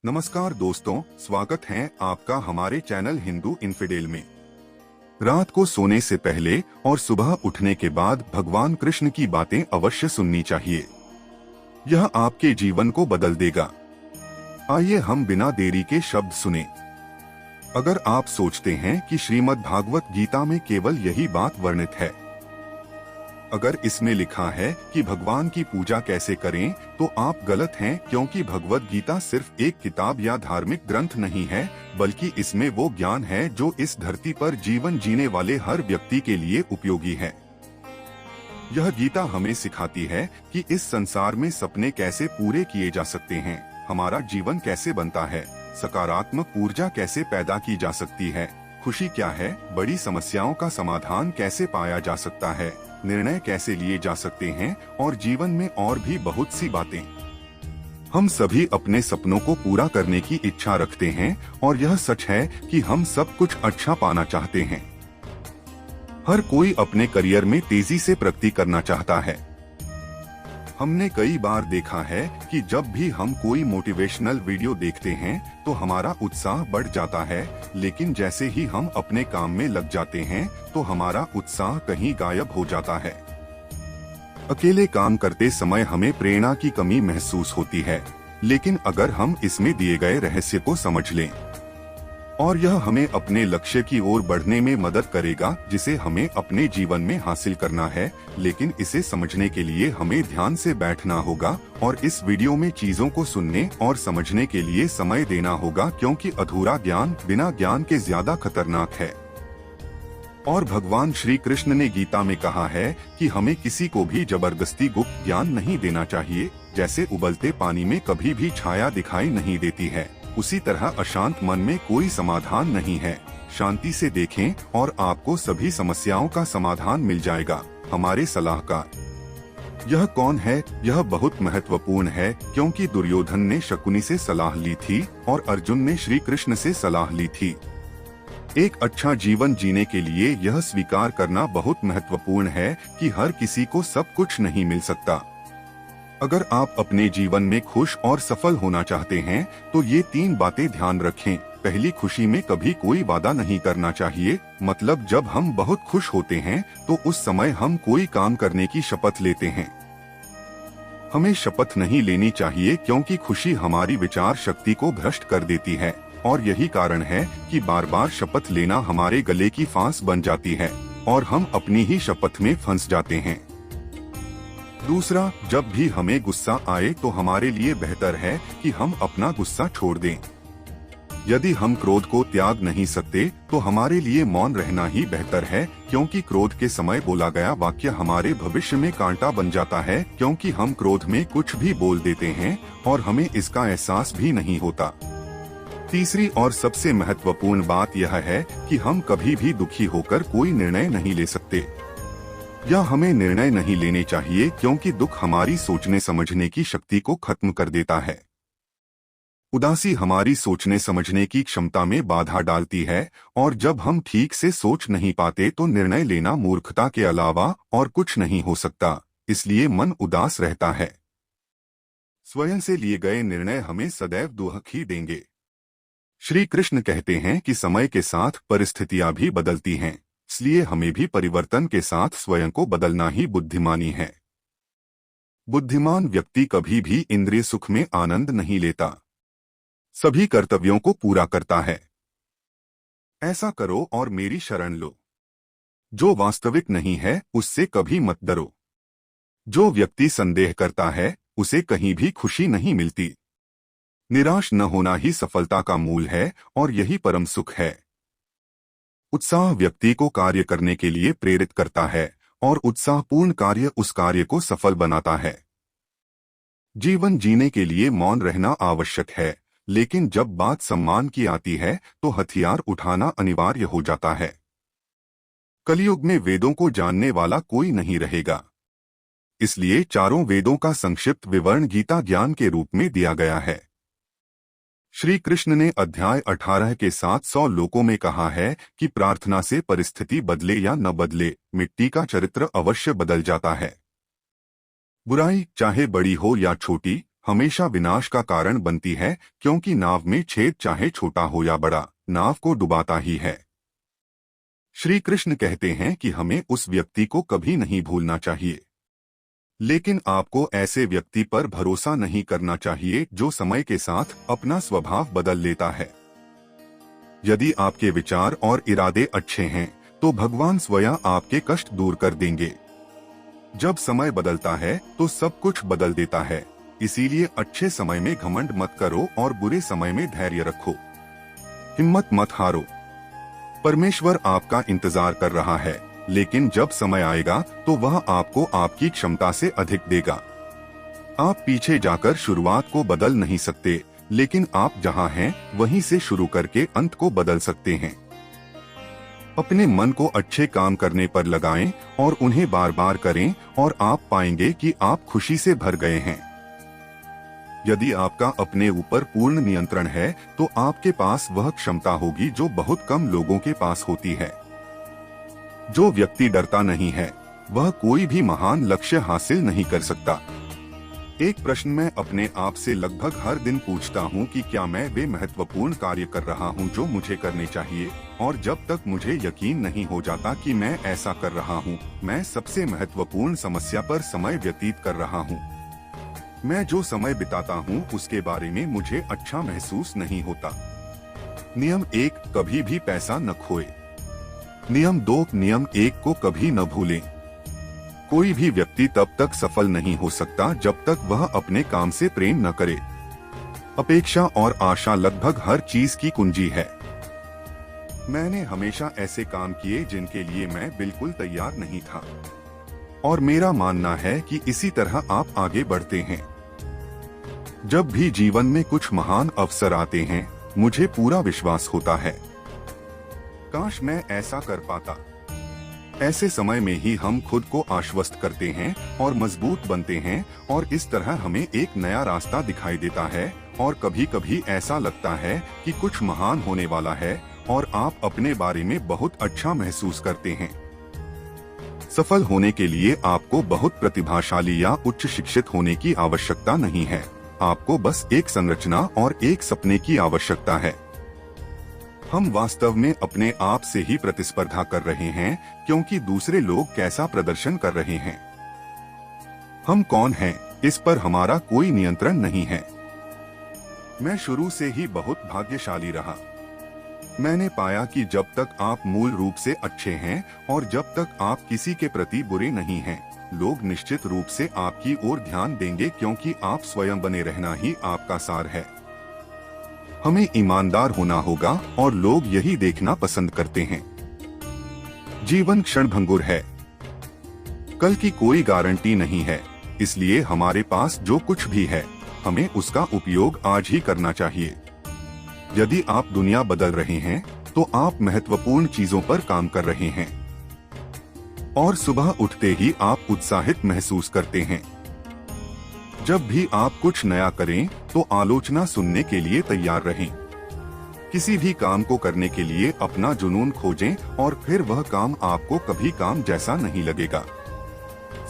नमस्कार दोस्तों, स्वागत है आपका हमारे चैनल हिंदू इन्फिडेल में। रात को सोने से पहले और सुबह उठने के बाद भगवान कृष्ण की बातें अवश्य सुननी चाहिए। यह आपके जीवन को बदल देगा। आइए हम बिना देरी के शब्द सुने। अगर आप सोचते हैं कि श्रीमद् भागवत गीता में केवल यही बात वर्णित है, अगर इसमें लिखा है कि भगवान की पूजा कैसे करें, तो आप गलत हैं, क्योंकि भगवत गीता सिर्फ एक किताब या धार्मिक ग्रंथ नहीं है, बल्कि इसमें वो ज्ञान है जो इस धरती पर जीवन जीने वाले हर व्यक्ति के लिए उपयोगी है। यह गीता हमें सिखाती है कि इस संसार में सपने कैसे पूरे किए जा सकते हैं, हमारा जीवन कैसे बनता है, सकारात्मक ऊर्जा कैसे पैदा की जा सकती है, खुशी क्या है, बड़ी समस्याओं का समाधान कैसे पाया जा सकता है, निर्णय कैसे लिए जा सकते हैं और जीवन में और भी बहुत सी बातें। हम सभी अपने सपनों को पूरा करने की इच्छा रखते हैं और यह सच है कि हम सब कुछ अच्छा पाना चाहते हैं। हर कोई अपने करियर में तेजी से प्रगति करना चाहता है। हमने कई बार देखा है कि जब भी हम कोई मोटिवेशनल वीडियो देखते हैं तो हमारा उत्साह बढ़ जाता है, लेकिन जैसे ही हम अपने काम में लग जाते हैं तो हमारा उत्साह कहीं गायब हो जाता है। अकेले काम करते समय हमें प्रेरणा की कमी महसूस होती है, लेकिन अगर हम इसमें दिए गए रहस्य को समझ लें और यह हमें अपने लक्ष्य की ओर बढ़ने में मदद करेगा जिसे हमें अपने जीवन में हासिल करना है, लेकिन इसे समझने के लिए हमें ध्यान से बैठना होगा और इस वीडियो में चीजों को सुनने और समझने के लिए समय देना होगा, क्योंकि अधूरा ज्ञान बिना ज्ञान के ज्यादा खतरनाक है। और भगवान श्री कृष्ण ने गीता में कहा है कि हमें किसी को भी जबरदस्ती गुप्त ज्ञान नहीं देना चाहिए। जैसे उबलते पानी में कभी भी छाया दिखाई नहीं देती है, उसी तरह अशांत मन में कोई समाधान नहीं है। शांति से देखें और आपको सभी समस्याओं का समाधान मिल जाएगा। हमारे सलाहकार यह कौन है? यह बहुत महत्वपूर्ण है, क्योंकि दुर्योधन ने शकुनी से सलाह ली थी और अर्जुन ने श्री कृष्ण से सलाह ली थी। एक अच्छा जीवन जीने के लिए यह स्वीकार करना बहुत महत्वपूर्ण है कि हर किसी को सब कुछ नहीं मिल सकता। अगर आप अपने जीवन में खुश और सफल होना चाहते हैं तो ये 3 बातें ध्यान रखें। पहली, खुशी में कभी कोई वादा नहीं करना चाहिए। मतलब जब हम बहुत खुश होते हैं तो उस समय हम कोई काम करने की शपथ लेते हैं। हमें शपथ नहीं लेनी चाहिए, क्योंकि खुशी हमारी विचार शक्ति को भ्रष्ट कर देती है और यही कारण है कि बार बार शपथ लेना हमारे गले की फांस बन जाती है और हम अपनी ही शपथ में फंस जाते हैं। दूसरा, जब भी हमें गुस्सा आए तो हमारे लिए बेहतर है कि हम अपना गुस्सा छोड़ दें। यदि हम क्रोध को त्याग नहीं सकते तो हमारे लिए मौन रहना ही बेहतर है, क्योंकि क्रोध के समय बोला गया वाक्य हमारे भविष्य में कांटा बन जाता है, क्योंकि हम क्रोध में कुछ भी बोल देते हैं और हमें इसका एहसास भी नहीं होता। तीसरी और सबसे महत्वपूर्ण बात यह है कि हम कभी भी दुखी होकर कोई निर्णय नहीं ले सकते, या हमें निर्णय नहीं लेने चाहिए, क्योंकि दुख हमारी सोचने समझने की शक्ति को खत्म कर देता है। उदासी हमारी सोचने समझने की क्षमता में बाधा डालती है और जब हम ठीक से सोच नहीं पाते तो निर्णय लेना मूर्खता के अलावा और कुछ नहीं हो सकता। इसलिए मन उदास रहता है। स्वयं से लिए गए निर्णय हमें सदैव दुख ही देंगे। श्री कृष्ण कहते हैं कि समय के साथ परिस्थितियां भी बदलती हैं, इसलिए हमें भी परिवर्तन के साथ स्वयं को बदलना ही बुद्धिमानी है। बुद्धिमान व्यक्ति कभी भी इंद्रिय सुख में आनंद नहीं लेता, सभी कर्तव्यों को पूरा करता है। ऐसा करो और मेरी शरण लो। जो वास्तविक नहीं है उससे कभी मत डरो। जो व्यक्ति संदेह करता है उसे कहीं भी खुशी नहीं मिलती। निराश न होना ही सफलता का मूल है और यही परम सुख है। उत्साह व्यक्ति को कार्य करने के लिए प्रेरित करता है और उत्साहपूर्ण कार्य उस कार्य को सफल बनाता है। जीवन जीने के लिए मौन रहना आवश्यक है, लेकिन जब बात सम्मान की आती है तो हथियार उठाना अनिवार्य हो जाता है। कलयुग में वेदों को जानने वाला कोई नहीं रहेगा, इसलिए चारों वेदों का संक्षिप्त विवरण गीता ज्ञान के रूप में दिया गया है। श्री कृष्ण ने अध्याय 18 के 700 लोकों में कहा है कि प्रार्थना से परिस्थिति बदले या न बदले, मिट्टी का चरित्र अवश्य बदल जाता है। बुराई चाहे बड़ी हो या छोटी, हमेशा विनाश का कारण बनती है, क्योंकि नाव में छेद चाहे छोटा हो या बड़ा, नाव को डुबाता ही है। श्री कृष्ण कहते हैं कि हमें उस व्यक्ति को कभी नहीं भूलना चाहिए, लेकिन आपको ऐसे व्यक्ति पर भरोसा नहीं करना चाहिए जो समय के साथ अपना स्वभाव बदल लेता है। यदि आपके विचार और इरादे अच्छे हैं तो भगवान स्वयं आपके कष्ट दूर कर देंगे। जब समय बदलता है तो सब कुछ बदल देता है, इसीलिए अच्छे समय में घमंड मत करो और बुरे समय में धैर्य रखो। हिम्मत मत हारो। परमेश्वर आपका इंतजार कर रहा है, लेकिन जब समय आएगा तो वह आपको आपकी क्षमता से अधिक देगा। आप पीछे जाकर शुरुआत को बदल नहीं सकते, लेकिन आप जहां हैं वहीं से शुरू करके अंत को बदल सकते हैं। अपने मन को अच्छे काम करने पर लगाएं और उन्हें बार बार करें और आप पाएंगे कि आप खुशी से भर गए हैं। यदि आपका अपने ऊपर पूर्ण नियंत्रण है तो आपके पास वह क्षमता होगी जो बहुत कम लोगों के पास होती है। जो व्यक्ति डरता नहीं है वह कोई भी महान लक्ष्य हासिल नहीं कर सकता। एक प्रश्न मैं अपने आप से लगभग हर दिन पूछता हूँ कि क्या मैं वे महत्वपूर्ण कार्य कर रहा हूँ जो मुझे करने चाहिए, और जब तक मुझे यकीन नहीं हो जाता कि मैं ऐसा कर रहा हूँ, मैं सबसे महत्वपूर्ण समस्या पर समय व्यतीत कर रहा हूँ। मैं जो समय बिताता हूँ उसके बारे में मुझे अच्छा महसूस नहीं होता। नियम 1, कभी भी पैसा न खोए। नियम 2, नियम 1 को कभी न भूलें। कोई भी व्यक्ति तब तक सफल नहीं हो सकता जब तक वह अपने काम से प्रेम न करे। अपेक्षा और आशा लगभग हर चीज की कुंजी है। मैंने हमेशा ऐसे काम किए जिनके लिए मैं बिल्कुल तैयार नहीं था, और मेरा मानना है कि इसी तरह आप आगे बढ़ते हैं। जब भी जीवन में कुछ महान अवसर आते हैं, मुझे पूरा विश्वास होता है, काश मैं ऐसा कर पाता। ऐसे समय में ही हम खुद को आश्वस्त करते हैं और मजबूत बनते हैं, और इस तरह हमें एक नया रास्ता दिखाई देता है। और कभी कभी ऐसा लगता है कि कुछ महान होने वाला है और आप अपने बारे में बहुत अच्छा महसूस करते हैं। सफल होने के लिए आपको बहुत प्रतिभाशाली या उच्च शिक्षित होने की आवश्यकता नहीं है, आपको बस एक संरचना और एक सपने की आवश्यकता है। हम वास्तव में अपने आप से ही प्रतिस्पर्धा कर रहे हैं, क्योंकि दूसरे लोग कैसा प्रदर्शन कर रहे हैं। हम कौन हैं, इस पर हमारा कोई नियंत्रण नहीं है। मैं शुरू से ही बहुत भाग्यशाली रहा। मैंने पाया कि जब तक आप मूल रूप से अच्छे हैं और जब तक आप किसी के प्रति बुरे नहीं हैं, लोग निश्चित रूप से आपकी ओर ध्यान देंगे, क्योंकि आप स्वयं बने रहना ही आपका सार है। हमें ईमानदार होना होगा और लोग यही देखना पसंद करते हैं। जीवन क्षणभंगुर है, कल की कोई गारंटी नहीं है, इसलिए हमारे पास जो कुछ भी है हमें उसका उपयोग आज ही करना चाहिए। यदि आप दुनिया बदल रहे हैं तो आप महत्वपूर्ण चीजों पर काम कर रहे हैं, और सुबह उठते ही आप उत्साहित महसूस करते हैं। जब भी आप कुछ नया करें तो आलोचना सुनने के लिए तैयार रहें। किसी भी काम को करने के लिए अपना जुनून खोजें और फिर वह काम आपको कभी काम जैसा नहीं लगेगा।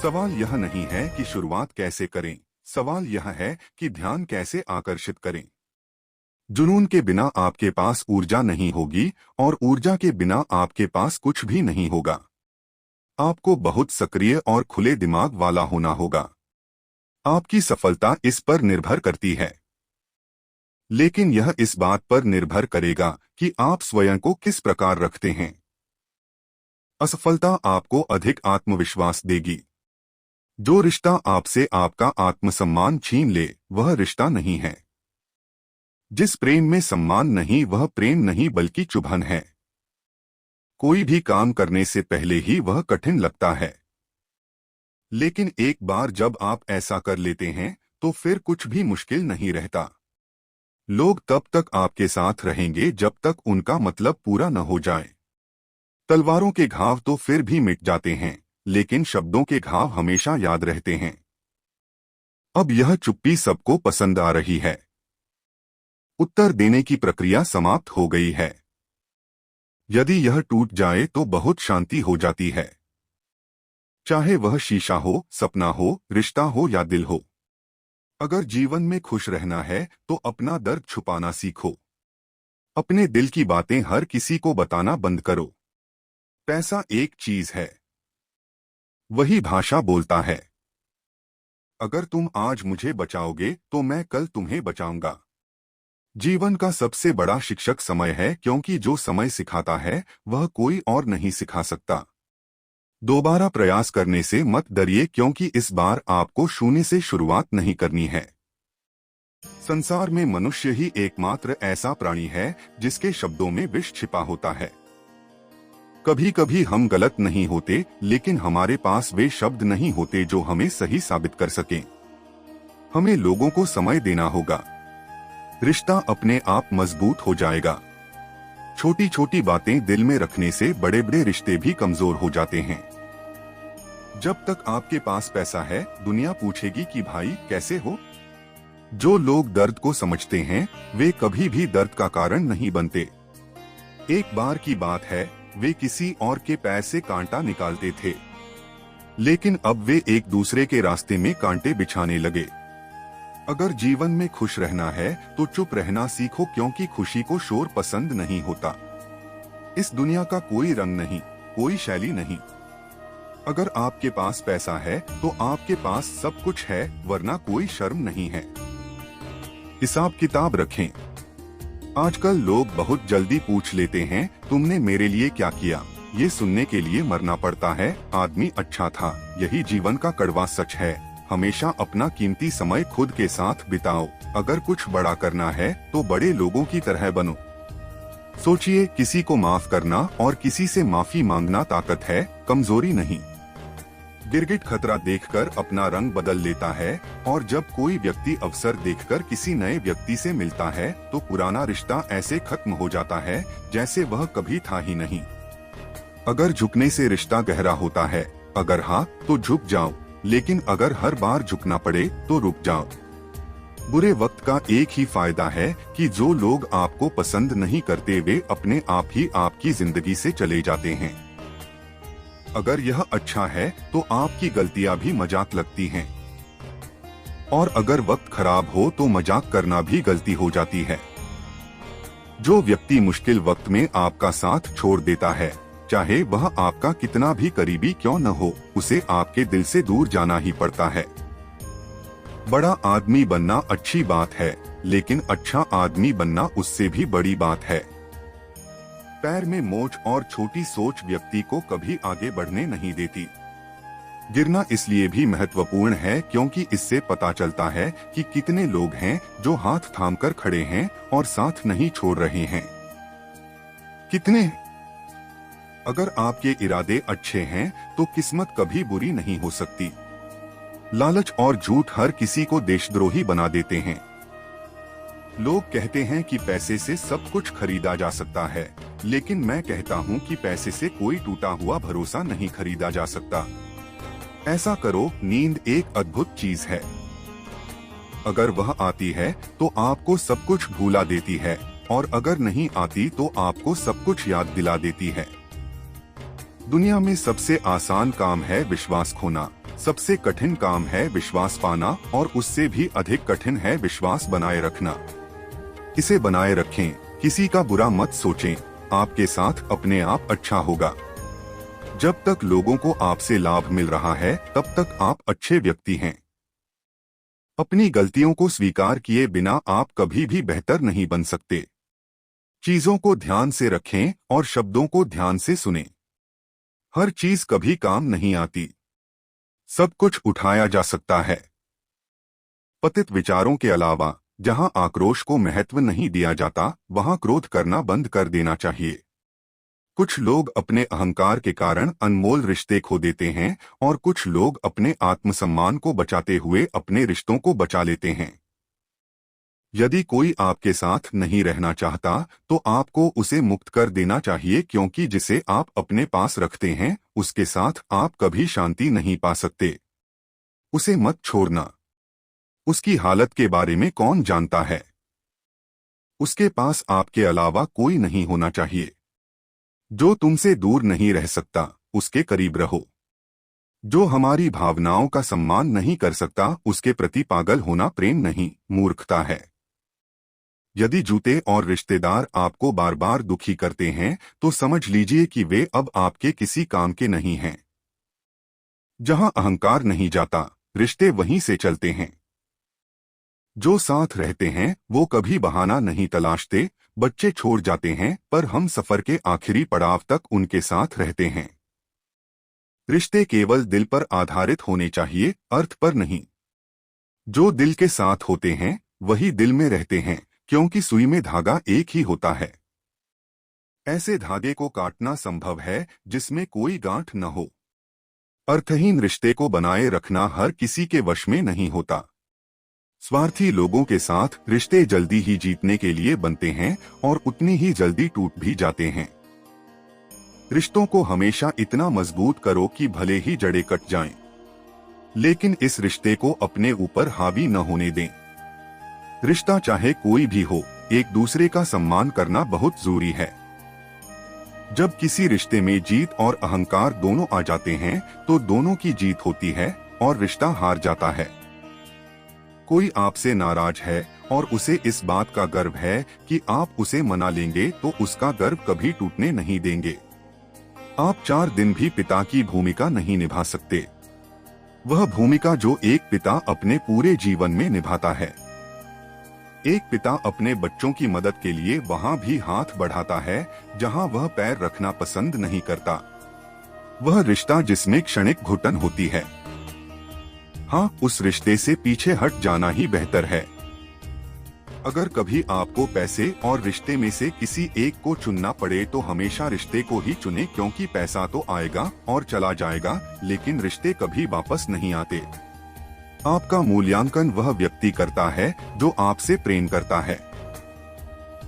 सवाल यह नहीं है कि शुरुआत कैसे करें, सवाल यह है कि ध्यान कैसे आकर्षित करें। जुनून के बिना आपके पास ऊर्जा नहीं होगी और ऊर्जा के बिना आपके पास कुछ भी नहीं होगा। आपको बहुत सक्रिय और खुले दिमाग वाला होना होगा। आपकी सफलता इस पर निर्भर करती है, लेकिन यह इस बात पर निर्भर करेगा कि आप स्वयं को किस प्रकार रखते हैं। असफलता आपको अधिक आत्मविश्वास देगी। जो रिश्ता आपसे आपका आत्मसम्मान छीन ले वह रिश्ता नहीं है। जिस प्रेम में सम्मान नहीं वह प्रेम नहीं बल्कि चुभन है। कोई भी काम करने से पहले ही वह कठिन लगता है, लेकिन एक बार जब आप ऐसा कर लेते हैं तो फिर कुछ भी मुश्किल नहीं रहता। लोग तब तक आपके साथ रहेंगे जब तक उनका मतलब पूरा न हो जाए। तलवारों के घाव तो फिर भी मिट जाते हैं, लेकिन शब्दों के घाव हमेशा याद रहते हैं। अब यह चुप्पी सबको पसंद आ रही है। उत्तर देने की प्रक्रिया समाप्त हो गई है। यदि यह टूट जाए तो बहुत शांति हो जाती है। चाहे वह शीशा हो, सपना हो, रिश्ता हो या दिल हो। अगर जीवन में खुश रहना है तो अपना दर्द छुपाना सीखो। अपने दिल की बातें हर किसी को बताना बंद करो। पैसा एक चीज है, वही भाषा बोलता है। अगर तुम आज मुझे बचाओगे तो मैं कल तुम्हें बचाऊंगा। जीवन का सबसे बड़ा शिक्षक समय है, क्योंकि जो समय सिखाता है वह कोई और नहीं सिखा सकता। दोबारा प्रयास करने से मत डरिए, क्योंकि इस बार आपको शून्य से शुरुआत नहीं करनी है। संसार में मनुष्य ही एकमात्र ऐसा प्राणी है जिसके शब्दों में विष छिपा होता है। कभी कभी हम गलत नहीं होते, लेकिन हमारे पास वे शब्द नहीं होते जो हमें सही साबित कर सकें। हमें लोगों को समय देना होगा। रिश्ता अपने आप मजबूत हो जाएगा। छोटी छोटी बातें दिल में रखने से बड़े बड़े रिश्ते भी कमजोर हो जाते हैं। जब तक आपके पास पैसा है, दुनिया पूछेगी कि भाई कैसे हो। जो लोग दर्द को समझते हैं वे कभी भी दर्द का कारण नहीं बनते। एक बार की बात है, वे किसी और के पैर से कांटा निकालते थे, लेकिन अब वे एक दूसरे के रास्ते में कांटे बिछाने लगे। अगर जीवन में खुश रहना है तो चुप रहना सीखो, क्योंकि खुशी को शोर पसंद नहीं होता। इस दुनिया का कोई रंग नहीं, कोई शैली नहीं। अगर आपके पास पैसा है तो आपके पास सब कुछ है, वरना कोई शर्म नहीं है। हिसाब किताब रखें। आजकल लोग बहुत जल्दी पूछ लेते हैं, तुमने मेरे लिए क्या किया। ये सुनने के लिए मरना पड़ता है। आदमी अच्छा था, यही जीवन का कड़वा सच है। हमेशा अपना कीमती समय खुद के साथ बिताओ। अगर कुछ बड़ा करना है तो बड़े लोगों की तरह बनो। सोचिए, किसी को माफ करना और किसी से माफी मांगना ताकत है, कमजोरी नहीं। गिरगिट खतरा देखकर अपना रंग बदल लेता है, और जब कोई व्यक्ति अवसर देखकर किसी नए व्यक्ति से मिलता है तो पुराना रिश्ता ऐसे खत्म हो जाता है जैसे वह कभी था ही नहीं। अगर झुकने से रिश्ता गहरा होता है, अगर हाँ तो झुक जाओ, लेकिन अगर हर बार झुकना पड़े तो रुक जाओ। बुरे वक्त का एक ही फायदा है कि जो लोग आपको पसंद नहीं करते वे अपने आप ही आपकी जिंदगी से चले जाते हैं। अगर यह अच्छा है तो आपकी गलतियां भी मजाक लगती हैं, और अगर वक्त खराब हो तो मजाक करना भी गलती हो जाती है। जो व्यक्ति मुश्किल वक्त में आपका साथ छोड़ देता है, चाहे वह आपका कितना भी करीबी क्यों न हो, उसे आपके दिल से दूर जाना ही पड़ता है। बड़ा आदमी बनना अच्छी बात है, लेकिन अच्छा आदमी बनना उससे भी बड़ी बात है। पैर में मोच और छोटी सोच व्यक्ति को कभी आगे बढ़ने नहीं देती। गिरना इसलिए भी महत्वपूर्ण है क्योंकि इससे पता चलता है कि कितने लोग हैं जो हाथ थामकर खड़े हैं और साथ नहीं छोड़ रहे हैं। कितने। अगर आपके इरादे अच्छे हैं तो किस्मत कभी बुरी नहीं हो सकती। लालच और झूठ हर किसी को देशद्रोही बना देते हैं। लोग कहते हैं कि पैसे से सब कुछ खरीदा जा सकता है, लेकिन मैं कहता हूं कि पैसे से कोई टूटा हुआ भरोसा नहीं खरीदा जा सकता। ऐसा करो, नींद एक अद्भुत चीज है। अगर वह आती है तो आपको सब कुछ भूला देती है, और अगर नहीं आती तो आपको सब कुछ याद दिला देती है। दुनिया में सबसे आसान काम है विश्वास खोना, सबसे कठिन काम है विश्वास पाना, और उससे भी अधिक कठिन है विश्वास बनाए रखना। इसे बनाए रखें, किसी का बुरा मत सोचें, आपके साथ अपने आप अच्छा होगा। जब तक लोगों को आपसे लाभ मिल रहा है तब तक आप अच्छे व्यक्ति हैं। अपनी गलतियों को स्वीकार किए बिना आप कभी भी बेहतर नहीं बन सकते। चीजों को ध्यान से रखें और शब्दों को ध्यान से सुनें। हर चीज कभी काम नहीं आती। सब कुछ उठाया जा सकता है। पतित विचारों के अलावा जहां आक्रोश को महत्व नहीं दिया जाता, वहां क्रोध करना बंद कर देना चाहिए। कुछ लोग अपने अहंकार के कारण अनमोल रिश्ते खो देते हैं, और कुछ लोग अपने आत्मसम्मान को बचाते हुए अपने रिश्तों को बचा लेते हैं। यदि कोई आपके साथ नहीं रहना चाहता तो आपको उसे मुक्त कर देना चाहिए, क्योंकि जिसे आप अपने पास रखते हैं उसके साथ आप कभी शांति नहीं पा सकते। उसे मत छोड़ना। उसकी हालत के बारे में कौन जानता है। उसके पास आपके अलावा कोई नहीं होना चाहिए। जो तुमसे दूर नहीं रह सकता उसके करीब रहो। जो हमारी भावनाओं का सम्मान नहीं कर सकता, उसके प्रति पागल होना प्रेम नहीं, मूर्खता है। यदि जूते और रिश्तेदार आपको बार बार दुखी करते हैं, तो समझ लीजिए कि वे अब आपके किसी काम के नहीं हैं। जहां अहंकार नहीं जाता, रिश्ते वहीं से चलते हैं। जो साथ रहते हैं वो कभी बहाना नहीं तलाशते। बच्चे छोड़ जाते हैं, पर हम सफर के आखिरी पड़ाव तक उनके साथ रहते हैं। रिश्ते केवल दिल पर आधारित होने चाहिए, अर्थ पर नहीं। जो दिल के साथ होते हैं वही दिल में रहते हैं, क्योंकि सुई में धागा एक ही होता है। ऐसे धागे को काटना संभव है जिसमें कोई गांठ न हो। अर्थहीन रिश्ते को बनाए रखना हर किसी के वश में नहीं होता। स्वार्थी लोगों के साथ रिश्ते जल्दी ही जीतने के लिए बनते हैं और उतनी ही जल्दी टूट भी जाते हैं। रिश्तों को हमेशा इतना मजबूत करो कि भले ही जड़ें कट जाएं, लेकिन इस रिश्ते को अपने ऊपर हावी न होने दें। रिश्ता चाहे कोई भी हो, एक दूसरे का सम्मान करना बहुत जरूरी है। जब किसी रिश्ते में जीत और अहंकार दोनों आ जाते हैं, तो दोनों की जीत होती है और रिश्ता हार जाता है। कोई आपसे नाराज है और उसे इस बात का गर्व है कि आप उसे मना लेंगे, तो उसका गर्व कभी टूटने नहीं देंगे। आप 4 दिन भी पिता की भूमिका नहीं निभा सकते, वह भूमिका जो एक पिता अपने पूरे जीवन में निभाता है। एक पिता अपने बच्चों की मदद के लिए वहां भी हाथ बढ़ाता है जहां वह पैर रखना पसंद नहीं करता। वह रिश्ता जिसमें क्षणिक घुटन होती है, हाँ, उस रिश्ते से पीछे हट जाना ही बेहतर है। अगर कभी आपको पैसे और रिश्ते में से किसी एक को चुनना पड़े, तो हमेशा रिश्ते को ही चुने, क्योंकि पैसा तो आएगा और चला जाएगा, लेकिन रिश्ते कभी वापस नहीं आते। आपका मूल्यांकन वह व्यक्ति करता है जो आपसे प्रेम करता है।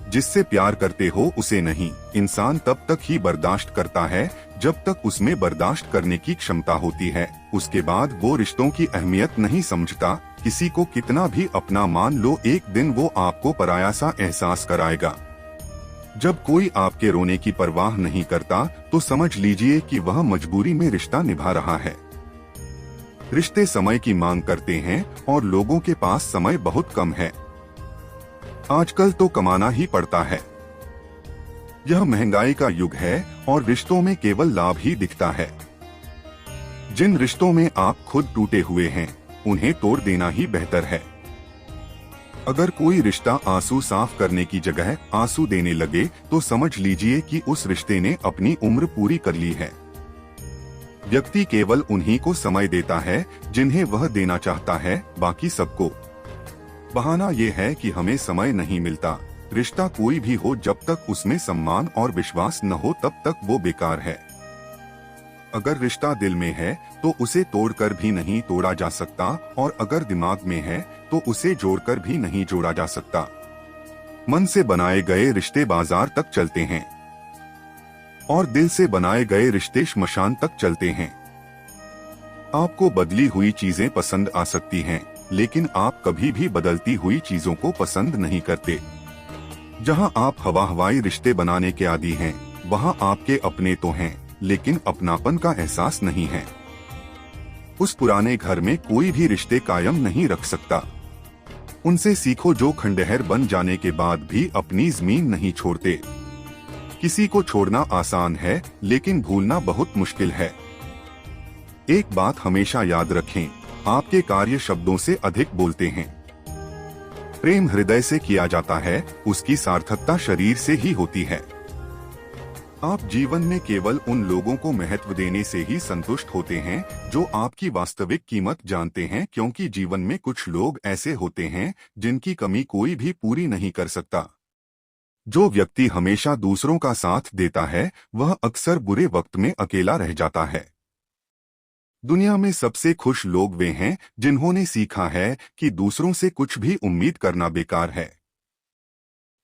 जिससे प्यार करते हो उसे नहीं। इंसान तब तक ही बर्दाश्त करता है जब तक उसमें बर्दाश्त करने की क्षमता होती है। उसके बाद वो रिश्तों की अहमियत नहीं समझता। किसी को कितना भी अपना मान लो, एक दिन वो आपको पराया सा एहसास कराएगा। जब कोई आपके रोने की परवाह नहीं करता, तो समझ लीजिए कि वह मजबूरी में रिश्ता निभा रहा है। रिश्ते समय की मांग करते हैं और लोगों के पास समय बहुत कम है। आजकल तो कमाना ही पड़ता है। यह महंगाई का युग है और रिश्तों में केवल लाभ ही दिखता है। जिन रिश्तों में आप खुद टूटे हुए हैं, उन्हें तोड़ देना ही बेहतर है। अगर कोई रिश्ता आंसू साफ करने की जगह आंसू देने लगे, तो समझ लीजिए कि उस रिश्ते ने अपनी उम्र पूरी कर ली है। व्यक्ति केवल उन्हीं को समय देता है जिन्हें वह देना चाहता है, बाकी सबको। बहाना ये है कि हमें समय नहीं मिलता। रिश्ता कोई भी हो, जब तक उसमें सम्मान और विश्वास न हो तब तक वो बेकार है। अगर रिश्ता दिल में है तो उसे तोड़कर भी नहीं तोड़ा जा सकता, और अगर दिमाग में है तो उसे जोड़कर भी नहीं जोड़ा जा सकता। मन से बनाए गए रिश्ते बाजार तक चलते हैं और दिल से बनाए गए रिश्ते श्मशान तक चलते हैं। आपको बदली हुई चीजें पसंद आ सकती हैं, लेकिन आप कभी भी बदलती हुई चीजों को पसंद नहीं करते। जहां आप हवा-हवाई रिश्ते बनाने के आदी हैं, वहां आपके अपने तो हैं, लेकिन अपनापन का एहसास नहीं है। उस पुराने घर में कोई भी रिश्ते कायम नहीं रख सकता। उनसे सीखो जो खंडहर बन जाने के बाद भी अपनी जमीन नहीं छोड़ते। किसी को छोड़ना आसान है, लेकिन भूलना बहुत मुश्किल है। एक बात हमेशा याद रखें, आपके कार्य शब्दों से अधिक बोलते हैं। प्रेम हृदय से किया जाता है, उसकी सार्थकता शरीर से ही होती है। आप जीवन में केवल उन लोगों को महत्व देने से ही संतुष्ट होते हैं जो आपकी वास्तविक कीमत जानते हैं, क्योंकि जीवन में कुछ लोग ऐसे होते हैं जिनकी कमी कोई भी पूरी नहीं कर सकता। जो व्यक्ति हमेशा दूसरों का साथ देता है, वह अक्सर बुरे वक्त में अकेला रह जाता है। दुनिया में सबसे खुश लोग वे हैं जिन्होंने सीखा है कि दूसरों से कुछ भी उम्मीद करना बेकार है।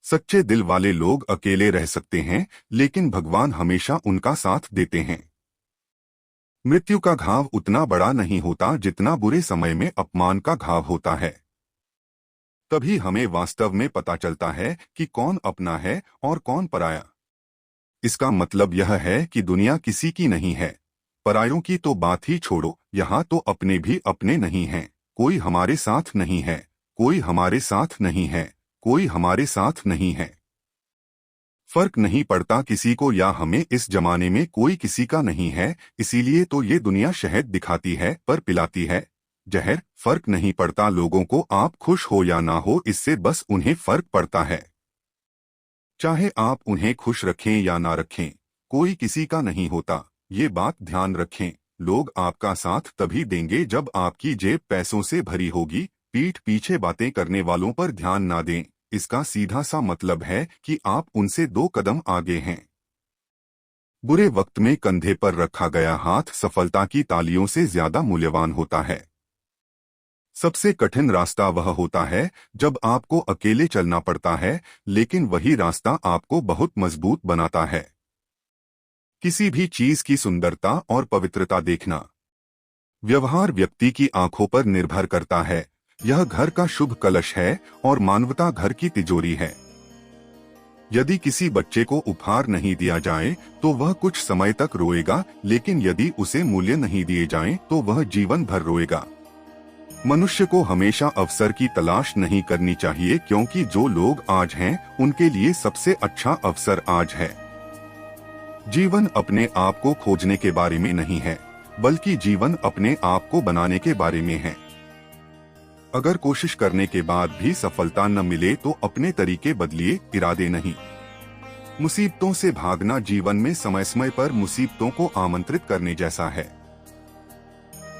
सच्चे दिल वाले लोग अकेले रह सकते हैं, लेकिन भगवान हमेशा उनका साथ देते हैं। मृत्यु का घाव उतना बड़ा नहीं होता जितना बुरे समय में अपमान का घाव होता है। तभी हमें वास्तव में पता चलता है कि कौन अपना है और कौन पराया। इसका मतलब यह है कि दुनिया किसी की नहीं है। परायों की तो बात ही छोड़ो, यहाँ तो अपने भी अपने नहीं हैं, कोई हमारे साथ नहीं है, कोई हमारे साथ नहीं है, कोई हमारे साथ नहीं है। फर्क नहीं पड़ता किसी को या हमें, इस जमाने में कोई किसी का नहीं है, इसीलिए तो ये दुनिया शहद दिखाती है पर पिलाती है जहर। फर्क नहीं पड़ता लोगों को, आप खुश हो या ना हो, इससे बस उन्हें फर्क पड़ता है। चाहे आप उन्हें खुश रखें या ना रखें, कोई किसी का नहीं होता, ये बात ध्यान रखें। लोग आपका साथ तभी देंगे जब आपकी जेब पैसों से भरी होगी। पीठ पीछे बातें करने वालों पर ध्यान ना दें, इसका सीधा सा मतलब है कि आप उनसे 2 कदम आगे हैं। बुरे वक्त में कंधे पर रखा गया हाथ सफलता की तालियों से ज्यादा मूल्यवान होता है। सबसे कठिन रास्ता वह होता है जब आपको अकेले चलना पड़ता है, लेकिन वही रास्ता आपको बहुत मजबूत बनाता है। किसी भी चीज की सुंदरता और पवित्रता देखना। व्यवहार व्यक्ति की आंखों पर निर्भर करता है। यह घर का शुभ कलश है और मानवता घर की तिजोरी है। यदि किसी बच्चे को उपहार नहीं दिया जाए तो वह कुछ समय तक रोएगा, लेकिन यदि उसे मूल्य नहीं दिए जाएं तो वह जीवन भर रोएगा। मनुष्य को हमेशा अवसर की तलाश नहीं करनी चाहिए, क्योंकि जो लोग आज हैं उनके लिए सबसे अच्छा अवसर आज है। जीवन अपने आप को खोजने के बारे में नहीं है, बल्कि जीवन अपने आप को बनाने के बारे में है। अगर कोशिश करने के बाद भी सफलता न मिले तो अपने तरीके बदलिए, इरादे नहीं। मुसीबतों से भागना जीवन में समय समय पर मुसीबतों को आमंत्रित करने जैसा है,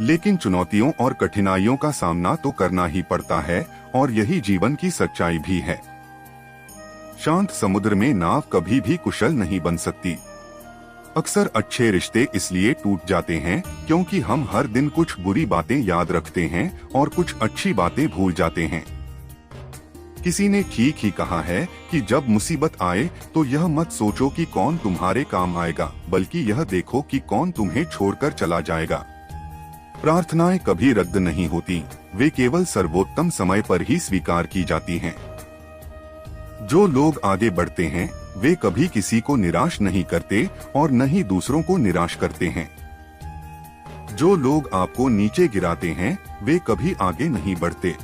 लेकिन चुनौतियों और कठिनाइयों का सामना तो करना ही पड़ता है, और यही जीवन की सच्चाई भी है। शांत समुद्र में नाव कभी भी कुशल नहीं बन सकती। अक्सर अच्छे रिश्ते इसलिए टूट जाते हैं क्योंकि हम हर दिन कुछ बुरी बातें याद रखते हैं और कुछ अच्छी बातें भूल जाते हैं। किसी ने ठीक ही कहा है कि जब मुसीबत आए तो यह मत सोचो कि कौन तुम्हारे काम आएगा, बल्कि यह देखो कि कौन तुम्हें छोड़कर चला जाएगा। प्रार्थनाएं कभी रद्द नहीं होती, वे केवल सर्वोत्तम समय पर ही स्वीकार की जाती हैं। जो लोग आगे बढ़ते हैं वे कभी किसी को निराश नहीं करते और न ही दूसरों को निराश करते हैं। जो लोग आपको नीचे गिराते हैं वे कभी आगे नहीं बढ़ते।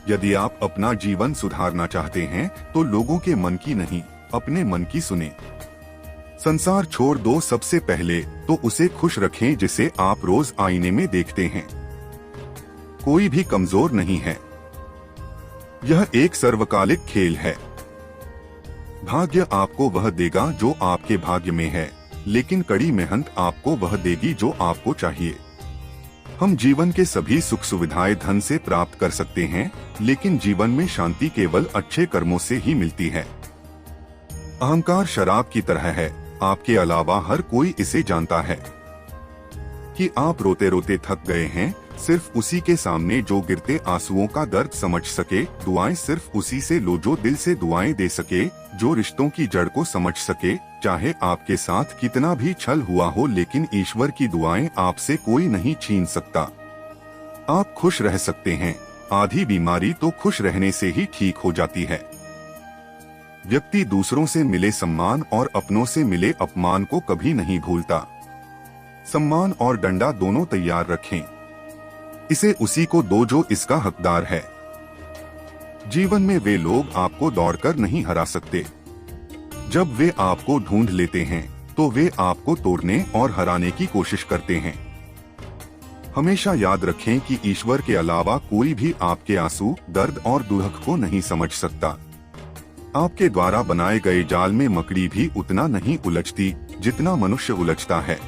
यदि आप अपना जीवन सुधारना चाहते हैं तो लोगों के मन की नहीं, अपने मन की सुने। संसार छोड़ दो सबसे पहले तो उसे खुश रखें जिसे आप रोज आईने में देखते हैं। कोई भी कमजोर नहीं है, यह एक सर्वकालिक खेल है। भाग्य आपको वह देगा जो आपके भाग्य में है, लेकिन कड़ी मेहनत आपको वह देगी जो आपको चाहिए। हम जीवन के सभी सुख सुविधाएं धन से प्राप्त कर सकते हैं, लेकिन जीवन में शांति केवल अच्छे कर्मों से ही मिलती है। अहंकार शराब की तरह है, आपके अलावा हर कोई इसे जानता है कि आप रोते रोते थक गए हैं। सिर्फ उसी के सामने जो गिरते आंसुओं का दर्द समझ सके। दुआएं सिर्फ उसी से लो जो दिल से दुआएं दे सके, जो रिश्तों की जड़ को समझ सके। चाहे आपके साथ कितना भी छल हुआ हो, लेकिन ईश्वर की दुआएं आपसे कोई नहीं छीन सकता। आप खुश रह सकते हैं, आधी बीमारी तो खुश रहने से ही ठीक हो जाती है। व्यक्ति दूसरों से मिले सम्मान और अपनों से मिले अपमान को कभी नहीं भूलता। सम्मान और डंडा दोनों तैयार रखें, इसे उसी को दो जो इसका हकदार है। जीवन में वे लोग आपको दौड़कर नहीं हरा सकते। जब वे आपको ढूंढ लेते हैं तो वे आपको तोड़ने और हराने की कोशिश करते हैं। हमेशा याद रखें कि ईश्वर के अलावा कोई भी आपके आंसू, दर्द और दुख को नहीं समझ सकता। आपके द्वारा बनाए गए जाल में मकड़ी भी उतना नहीं उलझती जितना मनुष्य उलझता है।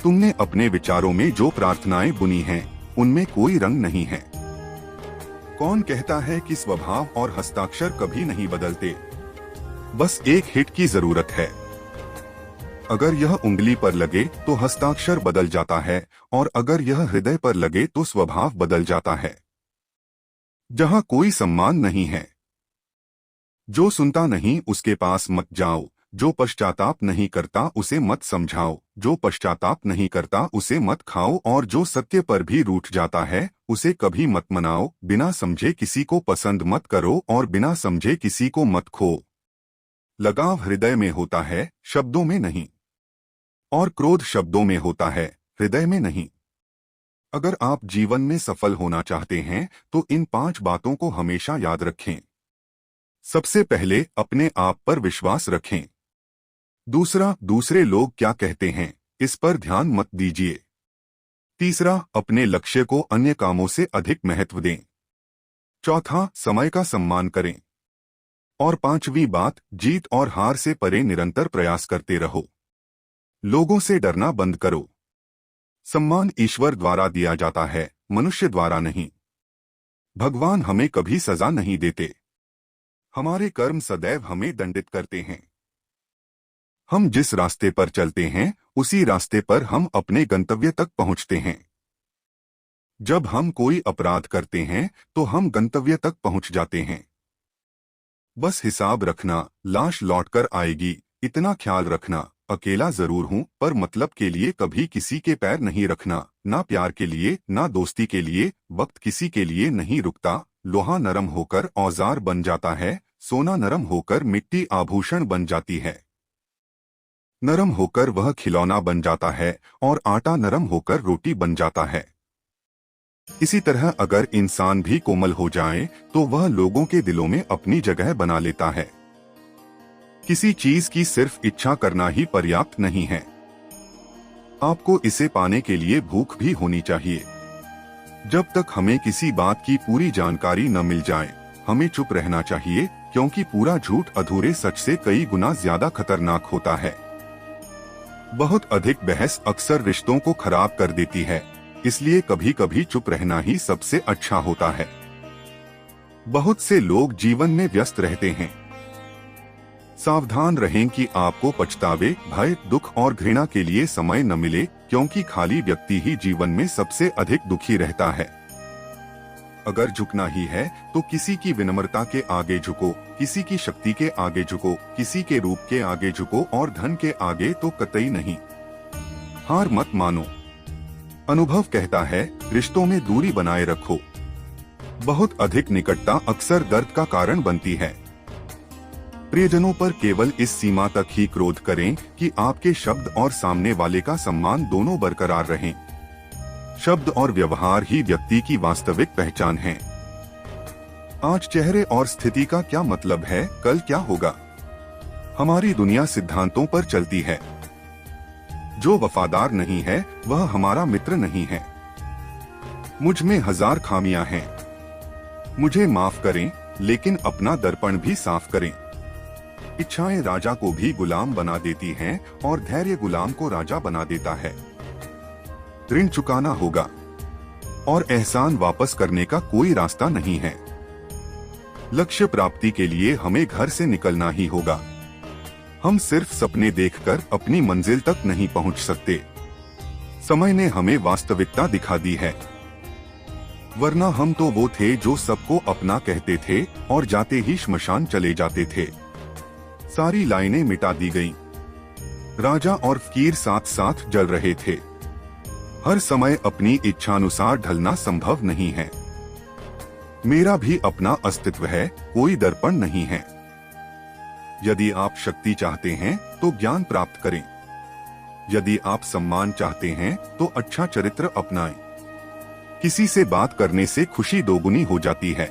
तुमने अपने विचारों में जो प्रार्थनाएं बुनी हैं, उनमें कोई रंग नहीं है। कौन कहता है कि स्वभाव और हस्ताक्षर कभी नहीं बदलते? बस एक हिट की जरूरत है। अगर यह उंगली पर लगे तो हस्ताक्षर बदल जाता है, और अगर यह हृदय पर लगे तो स्वभाव बदल जाता है। जहां कोई सम्मान नहीं है, जो सुनता नहीं उसके पास मत जाओ। जो पश्चाताप नहीं करता उसे मत समझाओ। जो पश्चाताप नहीं करता उसे मत खाओ, और जो सत्य पर भी रूठ जाता है उसे कभी मत मनाओ। बिना समझे किसी को पसंद मत करो और बिना समझे किसी को मत खो। लगाव हृदय में होता है, शब्दों में नहीं, और क्रोध शब्दों में होता है, हृदय में नहीं। अगर आप जीवन में सफल होना चाहते हैं तो इन 5 बातों को हमेशा याद रखें। सबसे पहले अपने आप पर विश्वास रखें। दूसरा, दूसरे लोग क्या कहते हैं इस पर ध्यान मत दीजिए। तीसरा, अपने लक्ष्य को अन्य कामों से अधिक महत्व दें। चौथा, समय का सम्मान करें। और 5वीं बात, जीत और हार से परे निरंतर प्रयास करते रहो। लोगों से डरना बंद करो। सम्मान ईश्वर द्वारा दिया जाता है, मनुष्य द्वारा नहीं। भगवान हमें कभी सजा नहीं देते। हमारे कर्म सदैव हमें दंडित करते हैं। हम जिस रास्ते पर चलते हैं उसी रास्ते पर हम अपने गंतव्य तक पहुंचते हैं। जब हम कोई अपराध करते हैं तो हम गंतव्य तक पहुंच जाते हैं। बस हिसाब रखना, लाश लौटकर आएगी, इतना ख्याल रखना। अकेला जरूर हूं पर मतलब के लिए कभी किसी के पैर नहीं रखना। ना प्यार के लिए ना दोस्ती के लिए, वक्त किसी के लिए नहीं रुकता। लोहा नरम होकर औजार बन जाता है, सोना नरम होकर मिट्टी आभूषण बन जाती है। नरम होकर वह खिलौना बन जाता है और आटा नरम होकर रोटी बन जाता है। इसी तरह अगर इंसान भी कोमल हो जाए तो वह लोगों के दिलों में अपनी जगह बना लेता है। किसी चीज की सिर्फ इच्छा करना ही पर्याप्त नहीं है, आपको इसे पाने के लिए भूख भी होनी चाहिए। जब तक हमें किसी बात की पूरी जानकारी न मिल जाए हमें चुप रहना चाहिए, क्योंकि पूरा झूठ अधूरे सच से कई गुना ज्यादा खतरनाक होता है। बहुत अधिक बहस अक्सर रिश्तों को खराब कर देती है, इसलिए कभी कभी चुप रहना ही सबसे अच्छा होता है। बहुत से लोग जीवन में व्यस्त रहते हैं। सावधान रहें कि आपको पछतावे, भय, दुख और घृणा के लिए समय न मिले, क्योंकि खाली व्यक्ति ही जीवन में सबसे अधिक दुखी रहता है। अगर झुकना ही है तो किसी की विनम्रता के आगे झुको, किसी की शक्ति के आगे झुको, किसी के रूप के आगे झुको और धन के आगे तो कतई नहीं। हार मत मानो। अनुभव कहता है रिश्तों में दूरी बनाए रखो। बहुत अधिक निकटता अक्सर दर्द का कारण बनती है। प्रियजनों पर केवल इस सीमा तक ही क्रोध करें कि आपके शब्द और सामने वाले का सम्मान दोनों बरकरार रहें। शब्द और व्यवहार ही व्यक्ति की वास्तविक पहचान है। आज चेहरे और स्थिति का क्या मतलब है, कल क्या होगा। हमारी दुनिया सिद्धांतों पर चलती है। जो वफादार नहीं है वह हमारा मित्र नहीं है। मुझ में 1000 खामियां हैं, मुझे माफ करें, लेकिन अपना दर्पण भी साफ करें। इच्छाएं राजा को भी गुलाम बना देती हैं और धैर्य गुलाम को राजा बना देता है। ऋण चुकाना होगा और एहसान वापस करने का कोई रास्ता नहीं है। लक्ष्य प्राप्ति के लिए हमें घर से निकलना ही होगा। हम सिर्फ सपने देखकर अपनी मंजिल तक नहीं पहुंच सकते। समय ने हमें वास्तविकता दिखा दी है, वरना हम तो वो थे जो सबको अपना कहते थे और जाते ही श्मशान चले जाते थे। सारी लाइनें मिटा दी गईं। राजा और फकीर साथ साथ जल रहे थे। हर समय अपनी इच्छानुसार ढलना संभव नहीं है। मेरा भी अपना अस्तित्व है, कोई दर्पण नहीं है। यदि आप शक्ति चाहते हैं तो ज्ञान प्राप्त करें। यदि आप सम्मान चाहते हैं तो अच्छा चरित्र अपनाएं। किसी से बात करने से खुशी दोगुनी हो जाती है,